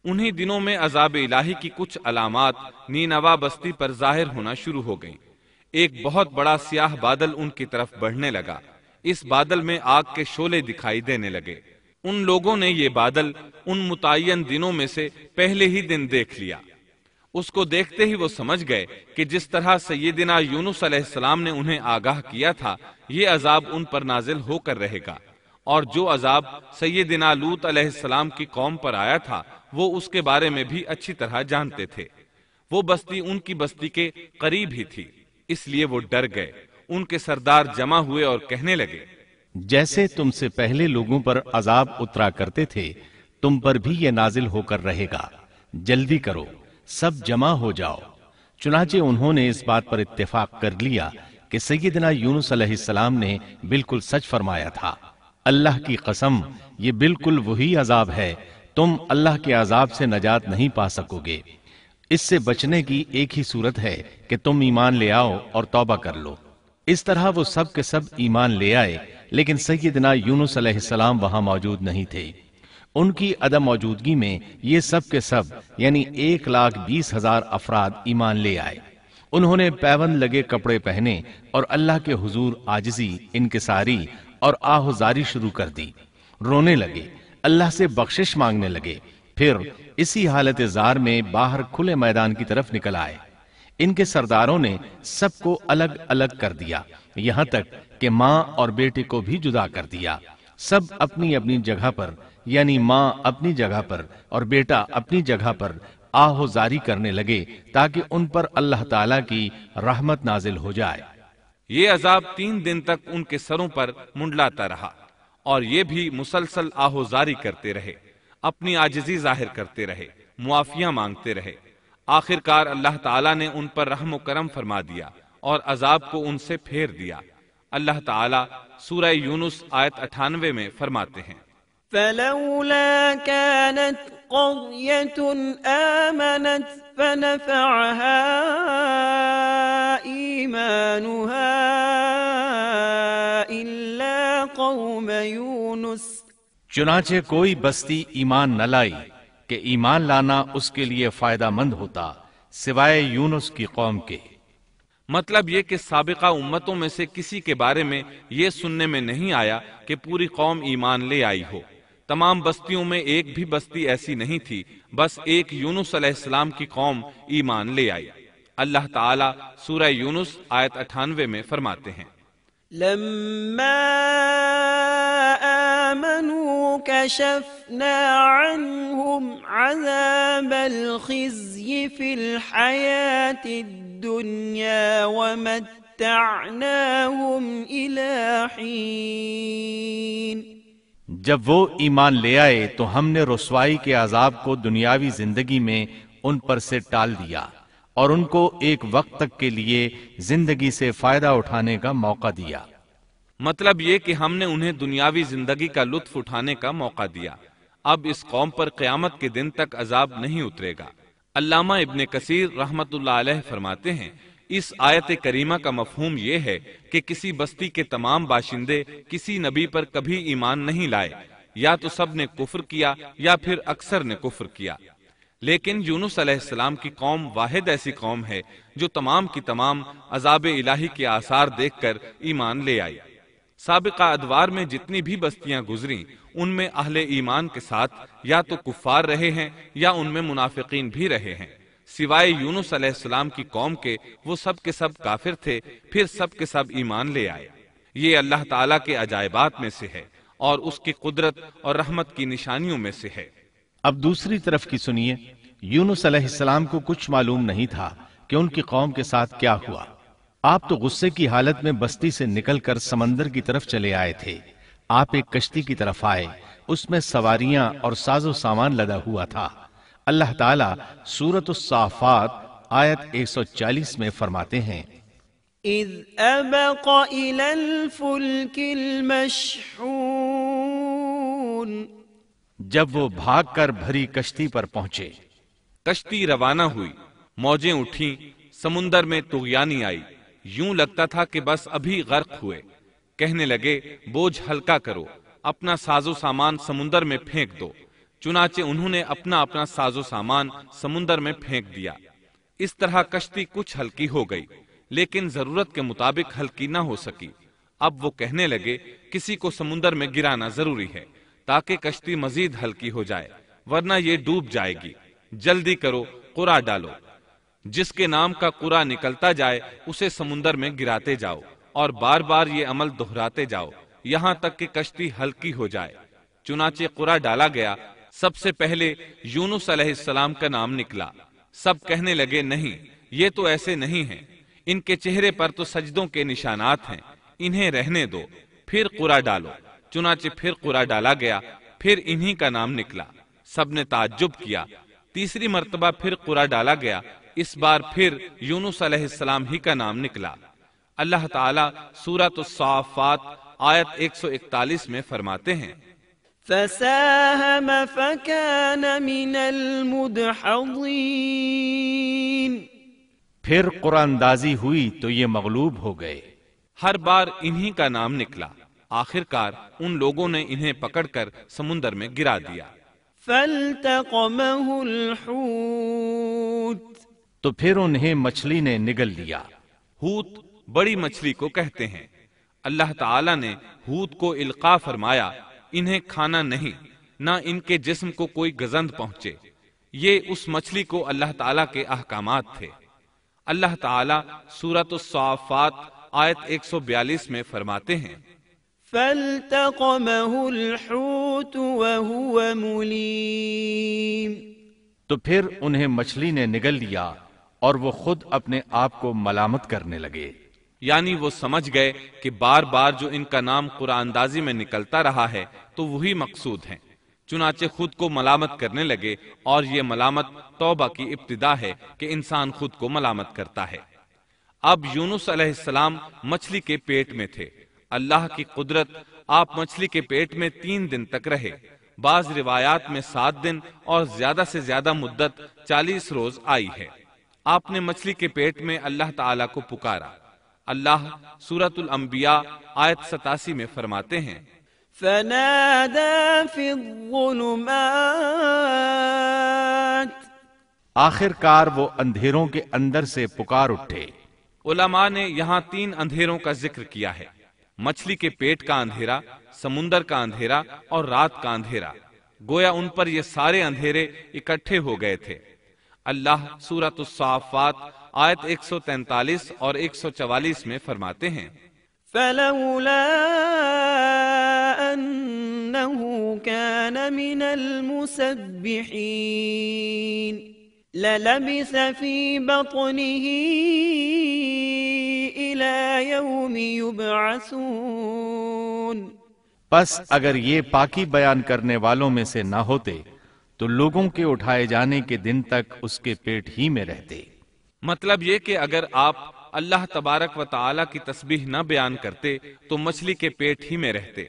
[SPEAKER 2] انہی دنوں میں عذاب الہی کی کچھ علامات نینوا بستی پر ظاہر ہونا شروع ہو گئیں۔ ایک بہت بڑا سیاہ بادل ان کی طرف بڑھنے لگا، اس بادل میں آگ کے شعلے دکھائی دینے لگے۔ ان لوگوں نے یہ بادل ان متعین دنوں میں سے پہلے ہی دن دیکھ لیا۔ اس کو دیکھتے ہی وہ سمجھ گئے کہ جس طرح سیدنا یونس علیہ السلام نے انہیں آگاہ کیا تھا یہ عذاب ان پر نازل ہو کر رہے گا، اور جو عذاب سیدنا لوط علیہ السلام کی قوم پر آیا تھا وہ اس کے بارے میں بھی اچھی طرح جانتے تھے۔ وہ بستی ان کی بستی کے قریب ہی تھی، اس لیے وہ ڈر گئے۔ ان کے سردار جمع ہوئے اور کہنے لگے
[SPEAKER 1] جیسے تم سے پہلے لوگوں پر عذاب اترا کرتے تھے تم پر بھی یہ نازل ہو کر رہے گا، جلدی کرو، سب جمع ہو جاؤ۔ چنانچہ انہوں نے اس بات پر اتفاق کر لیا کہ سیدنا یونس علیہ السلام نے بالکل سچ فرمایا تھا۔ اللہ کی قسم یہ بالکل وہی عذاب ہے، تم اللہ کے عذاب سے نجات نہیں پا سکو گے۔ اس سے بچنے کی ایک ہی صورت ہے کہ تم ایمان لے آؤ اور توبہ کر لو۔ اس طرح وہ سب کے سب ایمان لے آئے، لیکن سیدنا یونس علیہ السلام وہاں موجود نہیں تھے۔ ان کی عدم موجودگی میں یہ سب کے سب یعنی 1,20,000 افراد ایمان لے آئے۔ انہوں نے پیوند لگے کپڑے پہنے اور اللہ کے حضور عاجزی، انکساری اور آہوزاری شروع کر دی، رونے لگے، اللہ سے بخشش مانگنے لگے، پھر اسی حالت زار میں باہر کھلے میدان کی طرف نکل آئے۔ ان کے سرداروں نے سب کو الگ الگ کر دیا، یہاں تک کہ ماں اور بیٹے کو بھی جدا کر دیا۔ سب اپنی اپنی جگہ پر یعنی ماں اپنی جگہ پر اور بیٹا اپنی جگہ پر آہوزاری کرنے لگے تاکہ ان پر اللہ تعالیٰ کی رحمت نازل ہو جائے۔
[SPEAKER 2] یہ عذاب 3 دن تک ان کے سروں پر منڈلاتا رہا، اور یہ بھی مسلسل آہوزاری کرتے رہے، اپنی عاجزی ظاہر کرتے رہے، معافیاں مانگتے رہے۔ آخر کار اللہ تعالیٰ نے ان پر رحم و کرم فرما دیا اور عذاب کو ان سے پھیر دیا۔ اللہ تعالیٰ سورہ یونس آیت 98 میں فرماتے ہیں
[SPEAKER 3] فلولا كانت قرية آمنت فنفعها إيمانها إلا قوم يونس،
[SPEAKER 1] چنانچہ کوئی بستی ایمان نہ لائی کہ ایمان لانا اس کے لیے فائدہ مند ہوتا سوائے یونس کی قوم کے۔
[SPEAKER 2] مطلب یہ کہ سابقہ امتوں میں سے کسی کے بارے میں یہ سننے میں نہیں آیا کہ پوری قوم ایمان لے آئی ہو۔ تمام بستیوں میں ایک بھی بستی ایسی نہیں تھی، بس ایک یونس علیہ السلام کی قوم ایمان لے آئی۔ اللہ تعالیٰ سورہ یونس آیت 98 میں فرماتے ہیں،
[SPEAKER 3] لما آمنوا كشفنا عنهم عذاب الخزي في الحياة الدنيا ومتعناهم إلى حين۔
[SPEAKER 1] جب وہ ایمان لے آئے تو ہم نے رسوائی کے عذاب کو دنیاوی زندگی میں ان پر سے ٹال دیا اور ان کو ایک وقت تک کے لیے زندگی سے فائدہ اٹھانے کا موقع دیا۔
[SPEAKER 2] مطلب یہ کہ ہم نے انہیں دنیاوی زندگی کا لطف اٹھانے کا موقع دیا۔ اب اس قوم پر قیامت کے دن تک عذاب نہیں اترے گا۔ علامہ ابن کثیر رحمت اللہ علیہ فرماتے ہیں، اس آیت کریمہ کا مفہوم یہ ہے کہ کسی بستی کے تمام باشندے کسی نبی پر کبھی ایمان نہیں لائے، یا تو سب نے کفر کیا یا پھر اکثر نے کفر کیا۔ لیکن یونس علیہ السلام کی قوم واحد ایسی قوم ہے جو تمام کی تمام عذاب الہی کے آثار دیکھ کر ایمان لے آئی۔ سابقہ ادوار میں جتنی بھی بستیاں گزریں ان میں اہل ایمان کے ساتھ یا تو کفار رہے ہیں یا ان میں منافقین بھی رہے ہیں۔ سوائے یونس علیہ السلام کی قوم کے وہ سب کے سب کافر تھے، پھر سب کے سب ایمان لے آئے۔ یہ اللہ تعالیٰ کے عجائبات میں سے ہے اور اس کی قدرت اور رحمت کی نشانیوں میں سے ہے۔
[SPEAKER 1] اب دوسری طرف کی سنیے، یونس علیہ السلام کو کچھ معلوم نہیں تھا کہ ان کی قوم کے ساتھ کیا ہوا۔ آپ تو غصے کی حالت میں بستی سے نکل کر سمندر کی طرف چلے آئے تھے۔ آپ ایک کشتی کی طرف آئے، اس میں سواریاں اور ساز و سامان لدا ہوا تھا۔ اللہ تعالیٰ سورۃ الصافات آیت 140 میں فرماتے ہیں،
[SPEAKER 3] اذ ابق الى الفلك المشحون،
[SPEAKER 1] جب وہ بھاگ کر بھری کشتی پر پہنچے۔
[SPEAKER 2] کشتی روانہ ہوئی، موجیں اٹھیں، سمندر میں طغیانی آئی، یوں لگتا تھا کہ بس ابھی غرق ہوئے۔ کہنے لگے بوجھ ہلکا کرو، اپنا ساز و سامان سمندر میں پھینک دو۔ چنانچہ انہوں نے اپنا اپنا ساز و سامان سمندر میں پھینک دیا۔ اس طرح کشتی کچھ ہلکی ہو گئی، لیکن ضرورت کے مطابق ہلکی نہ ہو سکی۔ اب وہ کہنے لگے کسی کو سمندر میں گرانا ضروری ہے تاکہ کشتی مزید ہلکی ہو جائے، ورنہ یہ ڈوب جائے گی۔ جلدی کرو، قرع ڈالو۔ جس کے نام کا قرع نکلتا جائے اسے سمندر میں گراتے جاؤ اور بار بار یہ عمل دہراتے جاؤ یہاں تک کہ کشتی ہلکی ہو جائے۔ چنانچہ قرع ڈالا گیا۔ سب سے پہلے یونس علیہ السلام کا نام نکلا۔ سب کہنے لگے نہیں، یہ تو ایسے نہیں ہیں، ان کے چہرے پر تو سجدوں کے نشانات ہیں، انہیں رہنے دو، پھر قرع ڈالو۔ چنانچہ پھر قرع ڈالا گیا، پھر انہی کا نام نکلا۔ سب نے تعجب کیا۔ تیسری مرتبہ پھر قرع ڈالا گیا، اس بار پھر یونس علیہ السلام ہی کا نام نکلا۔ اللہ تعالیٰ سورۃ الصافات آیت 141 میں فرماتے ہیں،
[SPEAKER 3] فساهم فكان من المدحضين،
[SPEAKER 1] پھر قرآن اندازی ہوئی تو یہ مغلوب ہو گئے۔
[SPEAKER 2] ہر بار انہی کا نام نکلا۔ آخرکار ان لوگوں نے انہیں پکڑ کر سمندر میں گرا دیا۔
[SPEAKER 3] فالتقمه الحوت،
[SPEAKER 1] تو پھر انہیں مچھلی نے نگل لیا۔
[SPEAKER 2] حوت بڑی مچھلی کو کہتے ہیں۔ اللہ تعالیٰ نے حوت کو القاء فرمایا، انہیں کھانا نہیں، نہ ان کے جسم کو کوئی گزند پہنچے۔ یہ اس مچھلی کو اللہ تعالیٰ کے احکامات تھے۔ اللہ تعالیٰ سورۃ الصافات آیت 142 میں فرماتے ہیں،
[SPEAKER 3] فالتقمه الحوت وهو مليم،
[SPEAKER 1] تو پھر انہیں مچھلی نے نگل لیا اور وہ خود اپنے آپ کو ملامت کرنے لگے۔
[SPEAKER 2] یعنی وہ سمجھ گئے کہ بار بار جو ان کا نام قرآن اندازی میں نکلتا رہا ہے تو وہی مقصود ہیں، چنانچہ خود کو ملامت کرنے لگے، اور یہ ملامت توبہ کی ابتدا ہے کہ انسان خود کو ملامت کرتا ہے۔ اب یونس علیہ السلام مچھلی کے پیٹ میں تھے۔ اللہ کی قدرت، آپ مچھلی کے پیٹ میں 3 دن تک رہے۔ بعض روایات میں 7 دن اور زیادہ سے زیادہ مدت 40 روز آئی ہے۔ آپ نے مچھلی کے پیٹ میں اللہ تعالیٰ کو پکارا۔ اللہ سورۃ الانبیاء آیت 87 میں فرماتے ہیں،
[SPEAKER 3] فنادى في الظلمات،
[SPEAKER 1] آخر کار وہ اندھیروں کے اندر سے پکار اٹھے۔
[SPEAKER 2] علماء نے یہاں 3 اندھیروں کا ذکر کیا ہے۔ مچھلی کے پیٹ کا اندھیرا، سمندر کا اندھیرا اور رات کا اندھیرا، گویا ان پر یہ سارے اندھیرے اکٹھے ہو گئے تھے۔ اللہ سورۃ الصافات آیت 143 اور 144 میں فرماتے ہیں،
[SPEAKER 3] فلولا أنه كان من المسبحين للبث في بطنه إلى يوم يبعثون۔
[SPEAKER 1] پس اگر یہ پاکی بیان کرنے والوں میں سے نہ ہوتے تو لوگوں کے اٹھائے جانے کے دن تک اس کے پیٹ ہی میں رہتے۔
[SPEAKER 2] مطلب یہ کہ اگر آپ اللہ تبارک و تعالی کی تسبیح نہ بیان کرتے تو مچھلی کے پیٹ ہی میں رہتے۔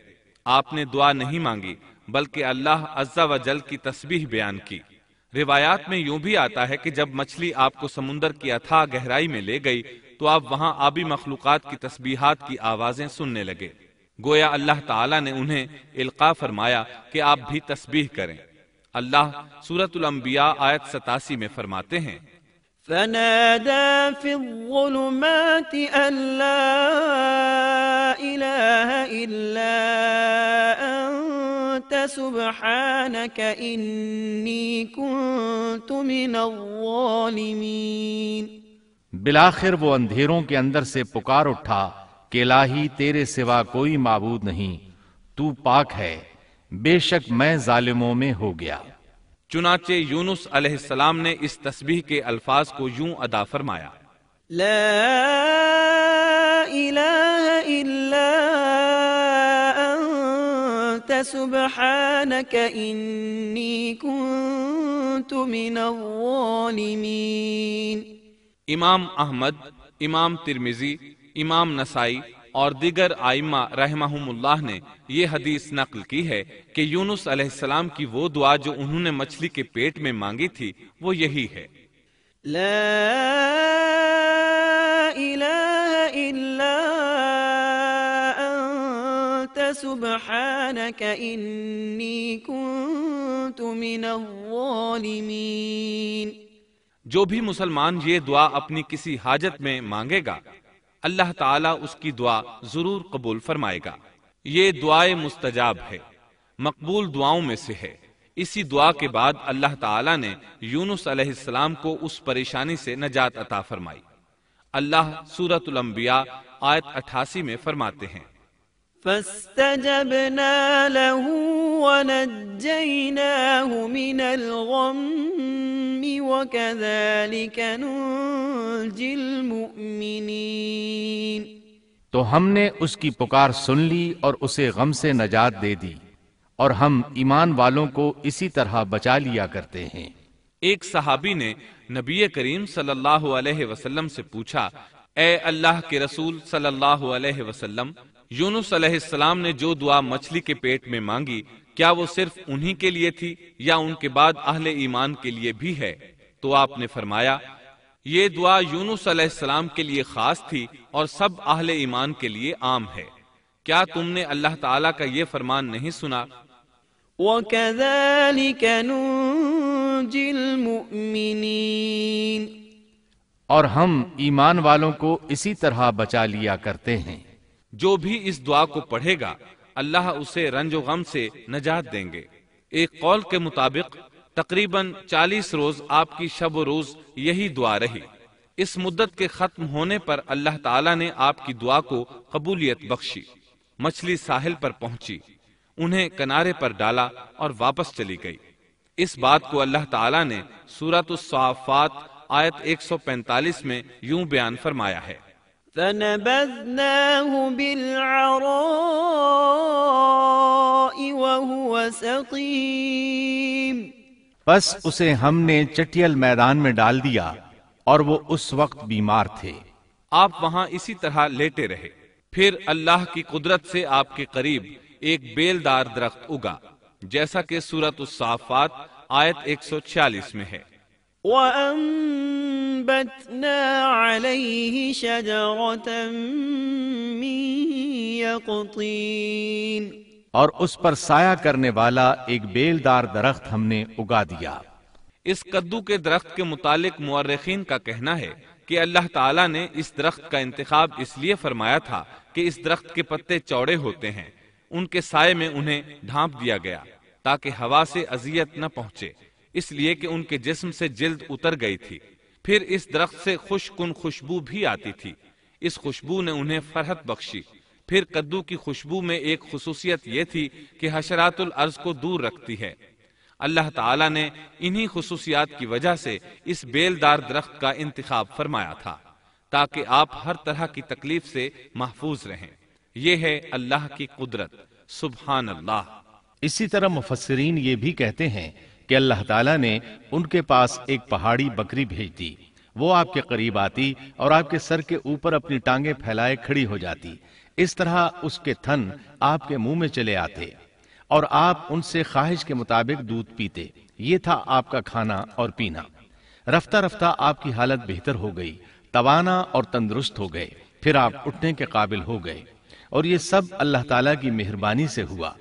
[SPEAKER 2] آپ نے دعا نہیں مانگی بلکہ اللہ عز و جل کی تسبیح بیان کی۔ روایات میں یوں بھی آتا ہے کہ جب مچھلی آپ کو سمندر کی اتھاہ گہرائی میں لے گئی تو آپ وہاں آبی مخلوقات کی تسبیحات کی آوازیں سننے لگے، گویا اللہ تعالیٰ نے انہیں القاء فرمایا کہ آپ بھی تسبیح کریں۔ اللہ سورۃ الانبیاء آیت 87 میں فرماتے ہیں،
[SPEAKER 3] فنادى في الظلمات أن لا إله إلا أنت سبحانك إني كنت من الظالمين۔
[SPEAKER 1] بالآخر وہ اندھیروں کے اندر سے پکار اٹھا کہ الہی تیرے سوا کوئی معبود نہیں، تو پاک ہے، بے شک میں ظالموں میں ہو گیا۔
[SPEAKER 2] چنانچہ یونس علیہ السلام نے اس تسبیح کے الفاظ کو یوں ادا فرمایا،
[SPEAKER 3] لا إله إلا أنت سبحانك إني كنت من الظالمين۔
[SPEAKER 2] امام احمد، امام ترمذی، امام نسائی اور دیگر ائمہ رحمہم اللہ نے یہ حدیث نقل کی ہے کہ یونس علیہ السلام کی وہ دعا جو انہوں نے مچھلی کے پیٹ میں مانگی تھی وہ یہی ہے،
[SPEAKER 3] لا إله إلا أنت سبحانك إني كنت من الظالمين۔
[SPEAKER 2] جو بھی مسلمان یہ دعا اپنی کسی حاجت میں مانگے گا اللہ تعالیٰ اس کی دعا ضرور قبول فرمائے گا۔ یہ دعائے مستجاب ہے، مقبول دعاؤں میں سے ہے۔ اسی دعا کے بعد اللہ تعالیٰ نے یونس علیہ السلام کو اس پریشانی سے نجات عطا فرمائی۔ اللہ سورۃ الانبیاء آیت 88 میں فرماتے ہیں،
[SPEAKER 3] فاستجبنا له ونجيناه من الغم وكذلك ننجي المؤمنين۔
[SPEAKER 1] تو ہم نے اس کی پکار سن لی اور اسے غم سے نجات دے دی، اور ہم ایمان والوں کو اسی طرح بچا لیا کرتے ہیں۔
[SPEAKER 2] ایک صحابی نے نبی کریم صلی اللہ علیہ وسلم سے پوچھا، اے اللہ کے رسول صلی اللہ علیہ وسلم، یونس علیہ السلام نے جو دعا مچھلی کے پیٹ میں مانگی کیا وہ صرف انہی کے لیے تھی یا ان کے بعد اہل ایمان کے لیے بھی ہے؟ تو آپ نے فرمایا، یہ دعا یونس علیہ السلام کے لیے خاص تھی اور سب اہل ایمان کے لیے عام ہے۔ کیا تم نے اللہ تعالیٰ کا یہ فرمان نہیں سنا؟
[SPEAKER 3] وَكَذَلِكَ نُنْجِي الْمُؤْمِنِينَ۔
[SPEAKER 1] اور ہم ایمان والوں کو اسی طرح بچا لیا کرتے ہیں۔
[SPEAKER 2] جو بھی اس دعا کو پڑھے گا اللہ اسے رنج و غم سے نجات دیں گے۔ ایک قول کے مطابق تقریباً 40 روز آپ کی شب و روز یہی دعا رہی۔ اس مدت کے ختم ہونے پر اللہ تعالیٰ نے آپ کی دعا کو قبولیت بخشی۔ مچھلی ساحل پر پہنچی، انہیں کنارے پر ڈالا اور واپس چلی گئی۔ اس بات کو اللہ تعالیٰ نے سورۃ الصافات آیت 145 میں یوں بیان فرمایا ہے،
[SPEAKER 3] فَنَبَذْنَاهُ بِالْعَرَاءِ وَهُوَ سَقِيمٌ۔
[SPEAKER 1] پس اسے ہم نے چٹیل میدان میں ڈال دیا اور وہ اس وقت بیمار تھے۔
[SPEAKER 2] آپ وہاں اسی طرح لیٹے رہے۔ پھر اللہ کی قدرت سے آپ کے قریب ایک بیلدار درخت اگا، جیسا کہ سورۃ الصافات آیت 146 میں ہے،
[SPEAKER 3] وَأَنبَتْنَا عَلَيْهِ شَجَرَةً مِّن يَقْطِينٍ۔
[SPEAKER 1] اور اس پر سایہ کرنے والا ایک بیلدار درخت ہم نے اگا دیا۔
[SPEAKER 2] اس کدو کے درخت کے متعلق مورخین کا کہنا ہے کہ اللہ تعالیٰ نے اس درخت کا انتخاب اس لیے فرمایا تھا کہ اس درخت کے پتے چوڑے ہوتے ہیں، ان کے سائے میں انہیں ڈھانپ دیا گیا تاکہ ہوا سے اذیت نہ پہنچے، اس لیے کہ ان کے جسم سے جلد اتر گئی تھی۔ پھر اس درخت سے خوش کن خوشبو بھی آتی تھی، اس خوشبو نے انہیں فرحت بخشی۔ پھر کدو کی خوشبو میں ایک خصوصیت یہ تھی کہ حشرات الارض کو دور رکھتی ہے۔ اللہ تعالیٰ نے انہی خصوصیات کی وجہ سے اس بیلدار درخت کا انتخاب فرمایا تھا تاکہ آپ ہر طرح کی تکلیف سے محفوظ رہیں۔ یہ ہے اللہ کی قدرت، سبحان اللہ۔
[SPEAKER 1] اسی طرح مفسرین یہ بھی کہتے ہیں کہ اللہ تعالیٰ نے ان کے پاس ایک پہاڑی بکری بھیج دی، وہ آپ کے قریب آتی اور آپ کے سر کے اوپر اپنی ٹانگیں پھیلائے کھڑی ہو جاتی، اس طرح اس کے تھن آپ کے منہ میں چلے آتے اور آپ ان سے خواہش کے مطابق دودھ پیتے۔ یہ تھا آپ کا کھانا اور پینا۔ رفتہ رفتہ آپ کی حالت بہتر ہو گئی، توانا اور تندرست ہو گئے، پھر آپ اٹھنے کے قابل ہو گئے، اور یہ سب اللہ تعالیٰ کی مہربانی سے ہوا۔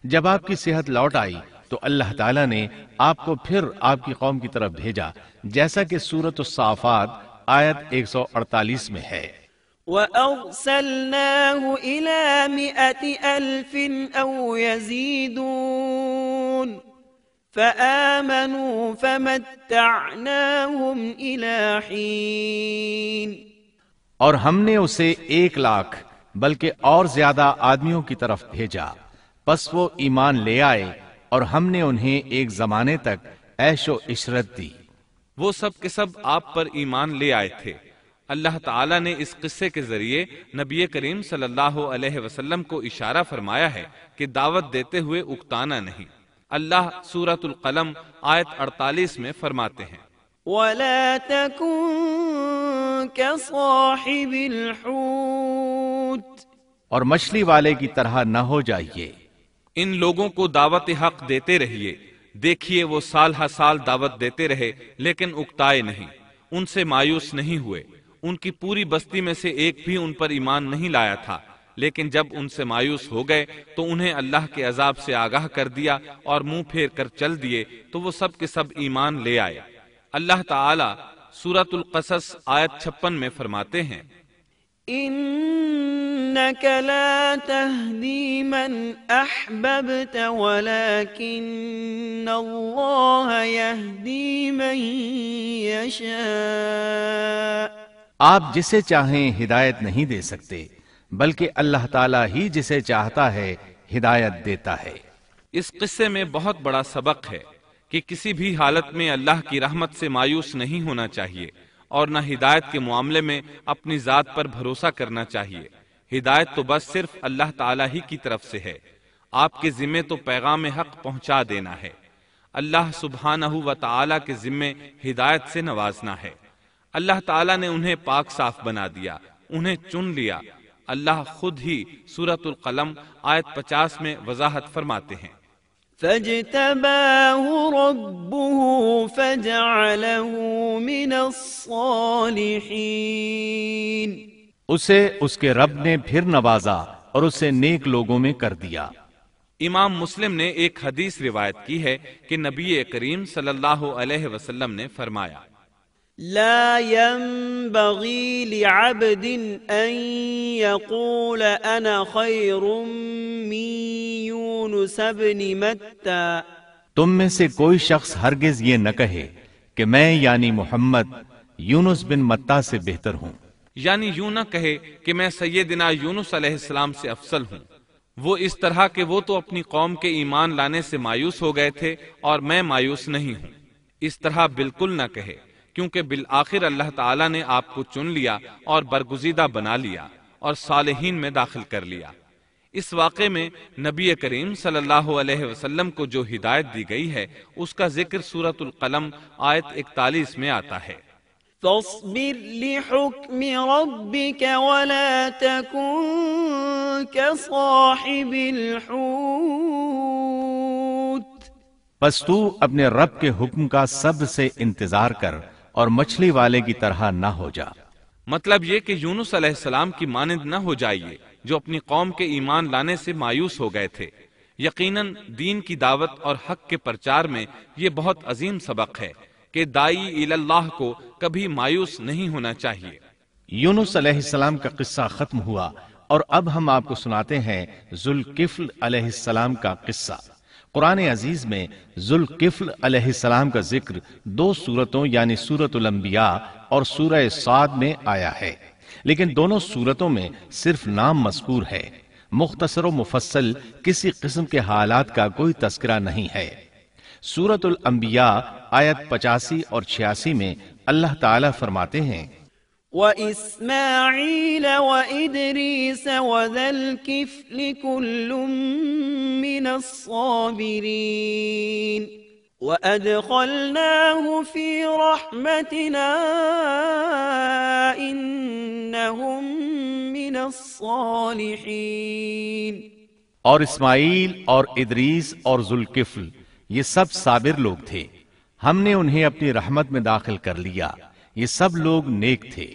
[SPEAKER 1] جب آپ کی صحت لوٹ آئی تو اللہ تعالیٰ نے آپ کو پھر آپ کی قوم کی طرف بھیجا، جیسا کہ سورۃ الصافات آیت 148 میں ہے۔
[SPEAKER 3] وَأَرْسَلْنَاهُ إِلَى 100,000 أَوْ يَزِيدُونَ فَآمَنُوا فَمَتَّعْنَاهُمْ إِلَى حِينٍ۔
[SPEAKER 1] اور ہم نے اسے 1,00,000 بلکہ اور زیادہ آدمیوں کی طرف بھیجا، پس وہ ایمان لے آئے اور ہم نے انہیں ایک زمانے تک عیش و عشرت دی۔
[SPEAKER 2] وہ سب کے سب آپ پر ایمان لے آئے تھے۔ اللہ تعالیٰ نے اس قصے کے ذریعے نبی کریم صلی اللہ علیہ وسلم کو اشارہ فرمایا ہے کہ دعوت دیتے ہوئے اکتانا نہیں۔ اللہ سورۃ القلم آیت 48 میں فرماتے ہیں،
[SPEAKER 3] وَلَا تَكُن كَصَاحِبِ الْحُوتِ،
[SPEAKER 1] اور مچھلی والے کی طرح نہ ہو جائیے۔
[SPEAKER 2] ان لوگوں کو دعوت حق دیتے رہیے۔ دیکھیے وہ سال ہر سال دعوت دیتے رہے لیکن اکتائے نہیں، ان سے مایوس نہیں ہوئے۔ ان کی پوری بستی میں سے ایک بھی ان پر ایمان نہیں لایا تھا، لیکن جب ان سے مایوس ہو گئے تو انہیں اللہ کے عذاب سے آگاہ کر دیا اور منہ پھیر کر چل دیے تو وہ سب کے سب ایمان لے آئے۔ اللہ تعالی سورۃ القصص آیت 56 میں فرماتے ہیں،
[SPEAKER 3] إنك لا تهدي من أحببت ولكن الله يهدي من يشاء۔
[SPEAKER 1] آپ جسے چاہیں ہدایت نہیں دے سکتے، بلکہ اللہ تعالیٰ ہی جسے چاہتا ہے ہدایت دیتا ہے۔
[SPEAKER 2] اس قصے میں بہت بڑا سبق ہے کہ کسی بھی حالت میں اللہ کی رحمت سے مایوس نہیں ہونا چاہیے اور نہ ہدایت کے معاملے میں اپنی ذات پر بھروسہ کرنا چاہیے۔ ہدایت تو بس صرف اللہ تعالیٰ ہی کی طرف سے ہے، آپ کے ذمے تو پیغام حق پہنچا دینا ہے۔ اللہ سبحانہ و تعالیٰ کے ذمے ہدایت سے نوازنا ہے۔ اللہ تعالیٰ نے انہیں پاک صاف بنا دیا، انہیں چن لیا۔ اللہ خود ہی سورۃ القلم آیت 50 میں وضاحت فرماتے ہیں،
[SPEAKER 3] فاجتباه ربه فجعله من الصالحين۔
[SPEAKER 1] اسے اس کے رب نے پھر نوازا اور اسے نیک لوگوں میں کر دیا۔
[SPEAKER 2] امام مسلم نے ایک حدیث روایت کی ہے کہ نبی کریم صلی اللہ علیہ وسلم نے فرمایا،
[SPEAKER 3] لا ينبغي لعبد أن يقول أنا خير من يونس بن متى۔
[SPEAKER 1] تم میں سے کوئی شخص ہرگز یہ نہ کہے کہ میں یعنی محمد یونس بن متا سے بہتر ہوں،
[SPEAKER 2] یعنی یوں نہ کہے کہ میں سیدنا یونس علیہ السلام سے افضل ہوں، وہ اس طرح کہ وہ تو اپنی قوم کے ایمان لانے سے مایوس ہو گئے تھے اور میں مایوس نہیں ہوں۔ اس طرح بالکل نہ کہے، کیونکہ بالآخر اللہ تعالیٰ نے آپ کو چن لیا اور برگزیدہ بنا لیا اور صالحین میں داخل کر لیا۔ اس واقعے میں نبی کریم صلی اللہ علیہ وسلم کو جو ہدایت دی گئی ہے اس کا ذکر سورۃ القلم آیت 41 میں آتا ہے،
[SPEAKER 3] فاصبر لحكم ربك ولا تكن كصاحب الحوت۔
[SPEAKER 1] پس تو اپنے رب کے حکم کا صبر سے انتظار کر اور مچھلی والے کی طرح نہ ہو جا۔
[SPEAKER 2] مطلب یہ کہ یونس علیہ السلام کی مانند نہ ہو جائیے جو اپنی قوم کے ایمان لانے سے مایوس ہو گئے تھے۔ یقیناً دین کی دعوت اور حق کے پرچار میں یہ بہت عظیم سبق ہے کہ دائی اللہ کو کبھی مایوس نہیں ہونا چاہیے۔
[SPEAKER 1] یونس علیہ السلام کا قصہ ختم ہوا اور اب ہم آپ کو سناتے ہیں ذوالکفل علیہ السلام کا قصہ۔ قرآن عزیز میں ذوالکفل علیہ السلام کا ذکر 2 سورتوں یعنی سورۃ الانبیاء اور سورہ صاد میں آیا ہے، لیکن دونوں سورتوں میں صرف نام مذکور ہے، مختصر و مفصل کسی قسم کے حالات کا کوئی تذکرہ نہیں ہے۔ سورۃ الانبیاء آیت 85 اور 86 میں اللہ تعالیٰ فرماتے ہیں
[SPEAKER 3] وَإِسْمَاعِيلَ وَإِدْرِيسَ وَذَا الْكِفْلِ كُلٌّ مِّنَ الصَّابِرِينَ وَأَدْخَلْنَاهُ فِي رَحْمَتِنَا إِنَّهُم مِّنَ الصَّالِحِينَ۔
[SPEAKER 1] اور اسماعیل اور ادریس اور ذوالکفل یہ سب صابر لوگ تھے، ہم نے انہیں اپنی رحمت میں داخل کر لیا، یہ سب لوگ نیک تھے۔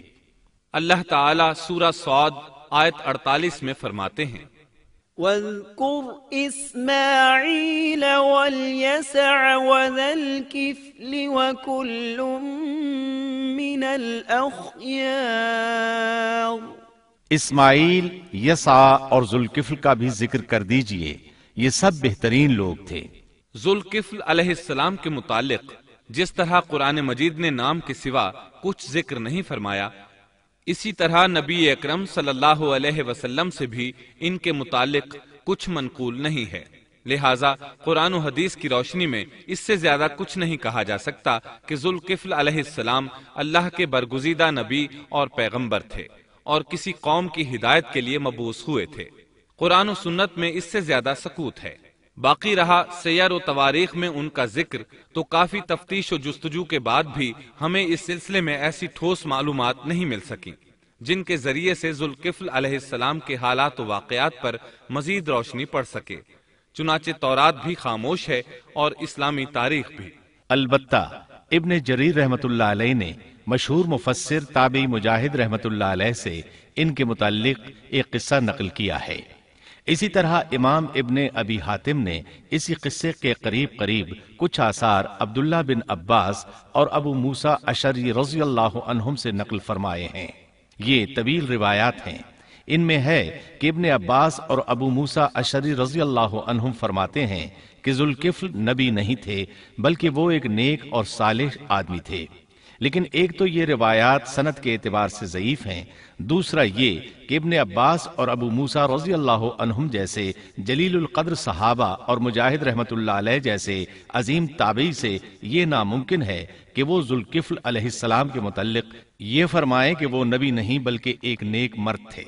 [SPEAKER 2] اللہ تعالیٰ سورہ صاد آیت 48 میں فرماتے ہیں
[SPEAKER 3] وَاذْكُرْ إِسْمَاعِيلَ وَالْيَسَعَ وَذَا الْكِفْلِ وَكُلٌّ مِّنَ الْأَخْيَارِ۔
[SPEAKER 1] اسماعیل، یسع اور ذوالکفل کا بھی ذکر کر دیجئے، یہ سب بہترین لوگ تھے۔
[SPEAKER 2] ذوالکفل علیہ السلام کے متعلق جس طرح قرآن مجید نے نام کے سوا کچھ ذکر نہیں فرمایا، اسی طرح نبی اکرم صلی اللہ علیہ وسلم سے بھی ان کے متعلق کچھ منقول نہیں ہے، لہٰذا قرآن و حدیث کی روشنی میں اس سے زیادہ کچھ نہیں کہا جا سکتا کہ ذوالکفل علیہ السلام اللہ کے برگزیدہ نبی اور پیغمبر تھے اور کسی قوم کی ہدایت کے لیے مبعوث ہوئے تھے۔ قرآن و سنت میں اس سے زیادہ سکوت ہے۔ باقی رہا سیر و تواریخ میں ان کا ذکر، تو کافی تفتیش و جستجو کے بعد بھی ہمیں اس سلسلے میں ایسی ٹھوس معلومات نہیں مل سکیں جن کے ذریعے سے ذوالکفل علیہ السلام کے حالات و واقعات پر مزید روشنی پڑ سکے۔ چنانچہ تورات بھی خاموش ہے اور اسلامی تاریخ بھی۔
[SPEAKER 1] البتہ ابن جریر رحمت اللہ علیہ نے مشہور مفسر تابعی مجاہد رحمت اللہ علیہ سے ان کے متعلق ایک قصہ نقل کیا ہے۔ اسی طرح امام ابن ابی حاتم نے اسی قصے کے قریب کچھ آثار عبداللہ بن عباس اور ابو موسیٰ اشعری رضی اللہ عنہم سے نقل فرمائے ہیں۔ یہ طویل روایات ہیں۔ ان میں ہے کہ ابن عباس اور ابو موسیٰ اشعری رضی اللہ عنہم فرماتے ہیں کہ ذوالکفل نبی نہیں تھے، بلکہ وہ ایک نیک اور صالح آدمی تھے۔ لیکن ایک تو یہ روایات سند کے اعتبار سے ضعیف ہیں، دوسرا یہ کہ ابن عباس اور ابو موسیٰ رضی اللہ عنہم جیسے جلیل القدر صحابہ اور مجاہد رحمت اللہ علیہ جیسے عظیم تابعی سے یہ ناممکن ہے کہ وہ ذوالکفل علیہ السلام کے متعلق یہ فرمائیں کہ وہ نبی نہیں بلکہ ایک نیک مرد تھے۔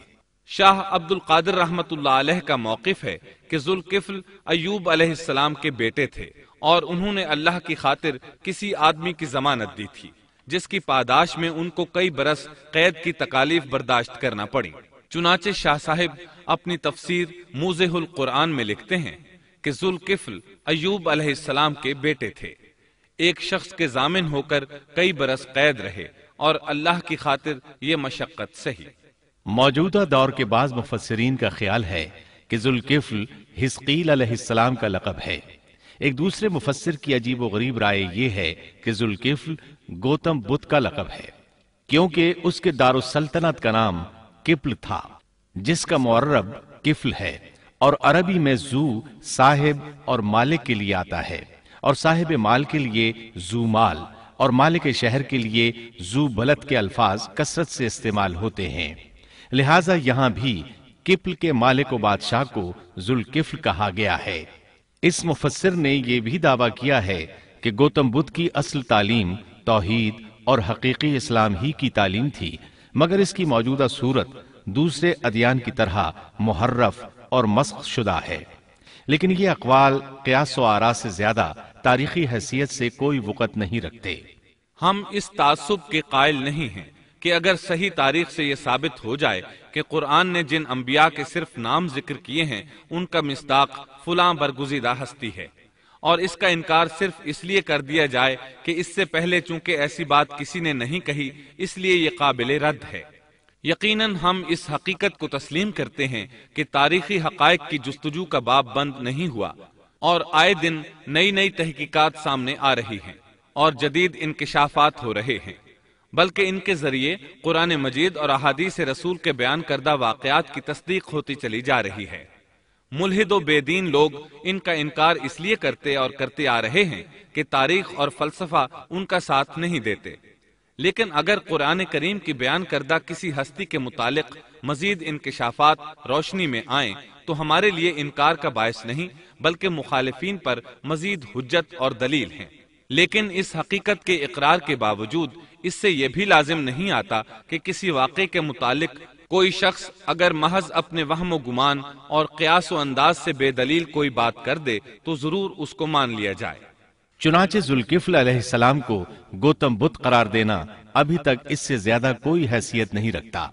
[SPEAKER 2] شاہ عبد القادر رحمت اللہ علیہ کا موقف ہے کہ ذوالکفل ایوب علیہ السلام کے بیٹے تھے اور انہوں نے اللہ کی خاطر کسی آدمی کی ضمانت دی تھی جس کی پاداش میں ان کو کئی برس قید کی تکالیف برداشت کرنا پڑی۔ چنانچہ شاہ صاحب اپنی تفسیر موضح القرآن میں لکھتے ہیں کہ ذوالکفل ایوب علیہ السلام کے بیٹے تھے، ایک شخص کے ضامن ہو کر کئی برس قید رہے اور اللہ کی خاطر یہ مشقت سہی۔
[SPEAKER 1] موجودہ دور کے بعض مفسرین کا خیال ہے کہ ذوالکفل حزقیل علیہ السلام کا لقب ہے۔ ایک دوسرے مفسر کی عجیب و غریب رائے یہ ہے کہ ذوالکفل گوتم بدھ کا لقب ہے، کیونکہ اس کے دارالسلطنت کا نام کفل تھا جس کا معرب کفل ہے، اور عربی میں ذو صاحب اور مالک کے لیے آتا ہے، اور صاحب مال کے لیے ذو مال اور مالک شہر کے لیے ذو بلد کے الفاظ کثرت سے استعمال ہوتے ہیں، لہٰذا یہاں بھی کفل کے مالک و بادشاہ کو ذوالکفل کہا گیا ہے۔ اس مفسر نے یہ بھی دعویٰ کیا ہے کہ گوتم بدھ کی اصل تعلیم توحید اور حقیقی اسلام ہی کی تعلیم تھی، مگر اس کی موجودہ صورت دوسرے ادیان کی طرح محرف اور مسخ شدہ ہے۔ لیکن یہ اقوال قیاس و آراء سے زیادہ تاریخی حیثیت سے کوئی وقت نہیں رکھتے۔
[SPEAKER 2] ہم اس تعصب کے قائل نہیں ہیں کہ اگر صحیح تاریخ سے یہ ثابت ہو جائے کہ قرآن نے جن انبیاء کے صرف نام ذکر کیے ہیں ان کا مصداق فلاں برگزیدہ ہستی ہے، اور اس کا انکار صرف اس لیے کر دیا جائے کہ اس سے پہلے چونکہ ایسی بات کسی نے نہیں کہی اس لیے یہ قابل رد ہے۔ یقیناً ہم اس حقیقت کو تسلیم کرتے ہیں کہ تاریخی حقائق کی جستجو کا باب بند نہیں ہوا، اور آئے دن نئی نئی تحقیقات سامنے آ رہی ہیں اور جدید انکشافات ہو رہے ہیں۔ بلکہ ان کے ذریعے قرآن مجید اور احادیث رسول کے بیان کردہ واقعات کی تصدیق ہوتی چلی جا رہی ہے۔ ملحد و بے دین لوگ ان کا انکار اس لیے کرتے اور کرتے آ رہے ہیں کہ تاریخ اور فلسفہ ان کا ساتھ نہیں دیتے، لیکن اگر قرآن کریم کی بیان کردہ کسی ہستی کے متعلق مزید انکشافات روشنی میں آئیں تو ہمارے لیے انکار کا باعث نہیں بلکہ مخالفین پر مزید حجت اور دلیل ہیں۔ لیکن اس حقیقت کے اقرار کے باوجود اس سے یہ بھی لازم نہیں آتا کہ کسی واقعے کے متعلق کوئی شخص اگر محض اپنے وہم و گمان اور قیاس و انداز سے بے دلیل کوئی بات کر دے تو ضرور اس کو مان لیا جائے۔
[SPEAKER 1] چنانچہ ذوالکفل علیہ السلام کو گوتم بدھ قرار دینا ابھی تک اس سے زیادہ کوئی حیثیت نہیں رکھتا۔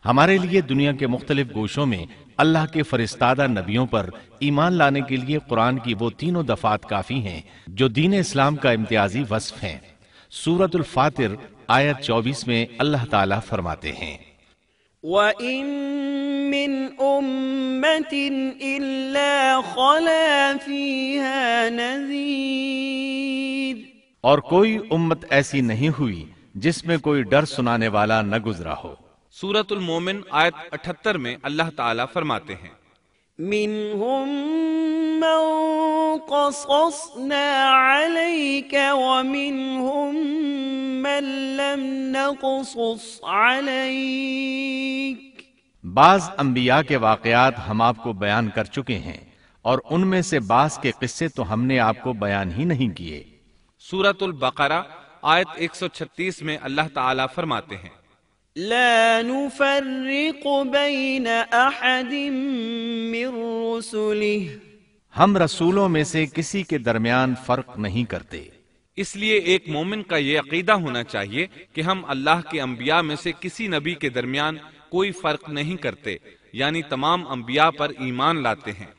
[SPEAKER 1] ہمارے لیے دنیا کے مختلف گوشوں میں اللہ کے فرستادہ نبیوں پر ایمان لانے کے لیے قرآن کی وہ تینوں دفعات کافی ہیں جو دین اسلام کا امتیازی وصف ہیں۔ سورۃ الفاتر آیت 24 میں اللہ تعالیٰ فرماتے ہیں،
[SPEAKER 3] وَإِن مِّنْ أُمَّةٍ إِلَّا خَلَا فِيهَا نَذِيرٌ،
[SPEAKER 1] اور کوئی امت ایسی نہیں ہوئی جس میں کوئی ڈر سنانے والا نہ گزرا ہو۔
[SPEAKER 2] سورۃ المومن آیت 78 میں اللہ تعالیٰ فرماتے ہیں،
[SPEAKER 3] مِّنْهُم مَّن قَصَصْنَا عَلَيْكَ وَمِنْهُم مَّن لَّمْ نَقْصُصْ عَلَيْكَ،
[SPEAKER 1] بعض انبیاء کے واقعات ہم آپ کو بیان کر چکے ہیں اور ان میں سے بعض کے قصے تو ہم نے آپ کو بیان ہی نہیں کیے۔
[SPEAKER 2] سورۃ البقرہ آیت 136 میں اللہ تعالیٰ فرماتے ہیں،
[SPEAKER 3] لا نفرق بین احد من رسله،
[SPEAKER 1] ہم رسولوں میں سے کسی کے درمیان فرق نہیں کرتے۔
[SPEAKER 2] اس لیے ایک مومن کا یہ عقیدہ ہونا چاہیے کہ ہم اللہ کے انبیاء میں سے کسی نبی کے درمیان کوئی فرق نہیں کرتے، یعنی تمام انبیاء پر ایمان لاتے ہیں۔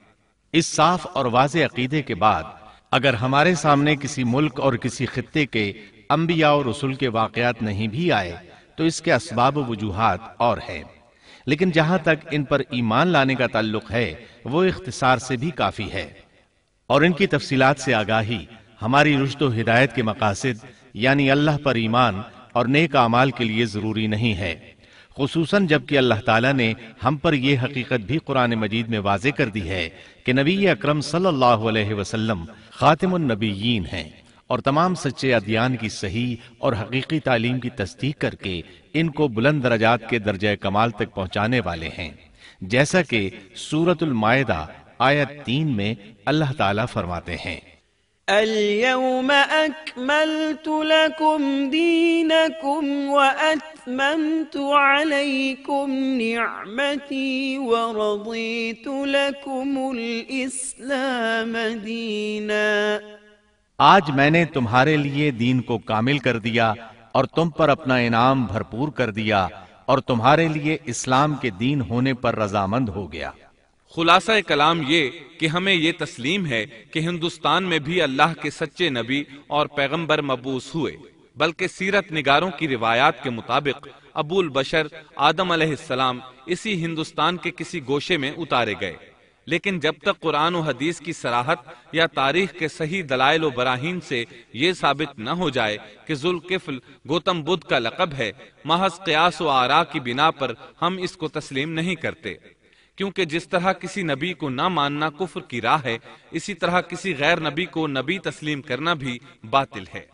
[SPEAKER 1] اس صاف اور واضح عقیدے کے بعد اگر ہمارے سامنے کسی ملک اور کسی خطے کے انبیاء اور رسول کے واقعات نہیں بھی آئے تو اس کے اسباب و وجوہات اور ہیں، لیکن جہاں تک ان پر ایمان لانے کا تعلق ہے وہ اختصار سے بھی کافی ہے، اور ان کی تفصیلات سے آگاہی ہماری رشد و ہدایت کے مقاصد یعنی اللہ پر ایمان اور نیک اعمال کے لیے ضروری نہیں ہے، خصوصاً جبکہ اللہ تعالیٰ نے ہم پر یہ حقیقت بھی قرآن مجید میں واضح کر دی ہے کہ نبی اکرم صلی اللہ علیہ وسلم خاتم النبیین ہیں اور تمام سچے ادیان کی صحیح اور حقیقی تعلیم کی تصدیق کر کے ان کو بلند درجات کے درجہ کمال تک پہنچانے والے ہیں، جیسا کہ سورۃ المائدہ آیت 3 میں اللہ تعالیٰ فرماتے ہیں،
[SPEAKER 3] اليوم اکملت لکم دینکم واتممت علیکم نعمتی ورضیت لکم الاسلام دینا،
[SPEAKER 1] آج میں نے تمہارے لیے دین کو کامل کر دیا اور تم پر اپنا انعام بھرپور کر دیا اور تمہارے لیے اسلام کے دین ہونے پر رضامند ہو گیا۔
[SPEAKER 2] خلاصہ کلام یہ کہ ہمیں یہ تسلیم ہے کہ ہندوستان میں بھی اللہ کے سچے نبی اور پیغمبر مبعوث ہوئے، بلکہ سیرت نگاروں کی روایات کے مطابق ابو البشر آدم علیہ السلام اسی ہندوستان کے کسی گوشے میں اتارے گئے، لیکن جب تک قرآن و حدیث کی صراحت یا تاریخ کے صحیح دلائل و براہین سے یہ ثابت نہ ہو جائے کہ ذوالکفل گوتم بدھ کا لقب ہے، محض قیاس و آراء کی بنا پر ہم اس کو تسلیم نہیں کرتے، کیونکہ جس طرح کسی نبی کو نہ ماننا کفر کی راہ ہے، اسی طرح کسی غیر نبی کو نبی تسلیم کرنا بھی باطل ہے۔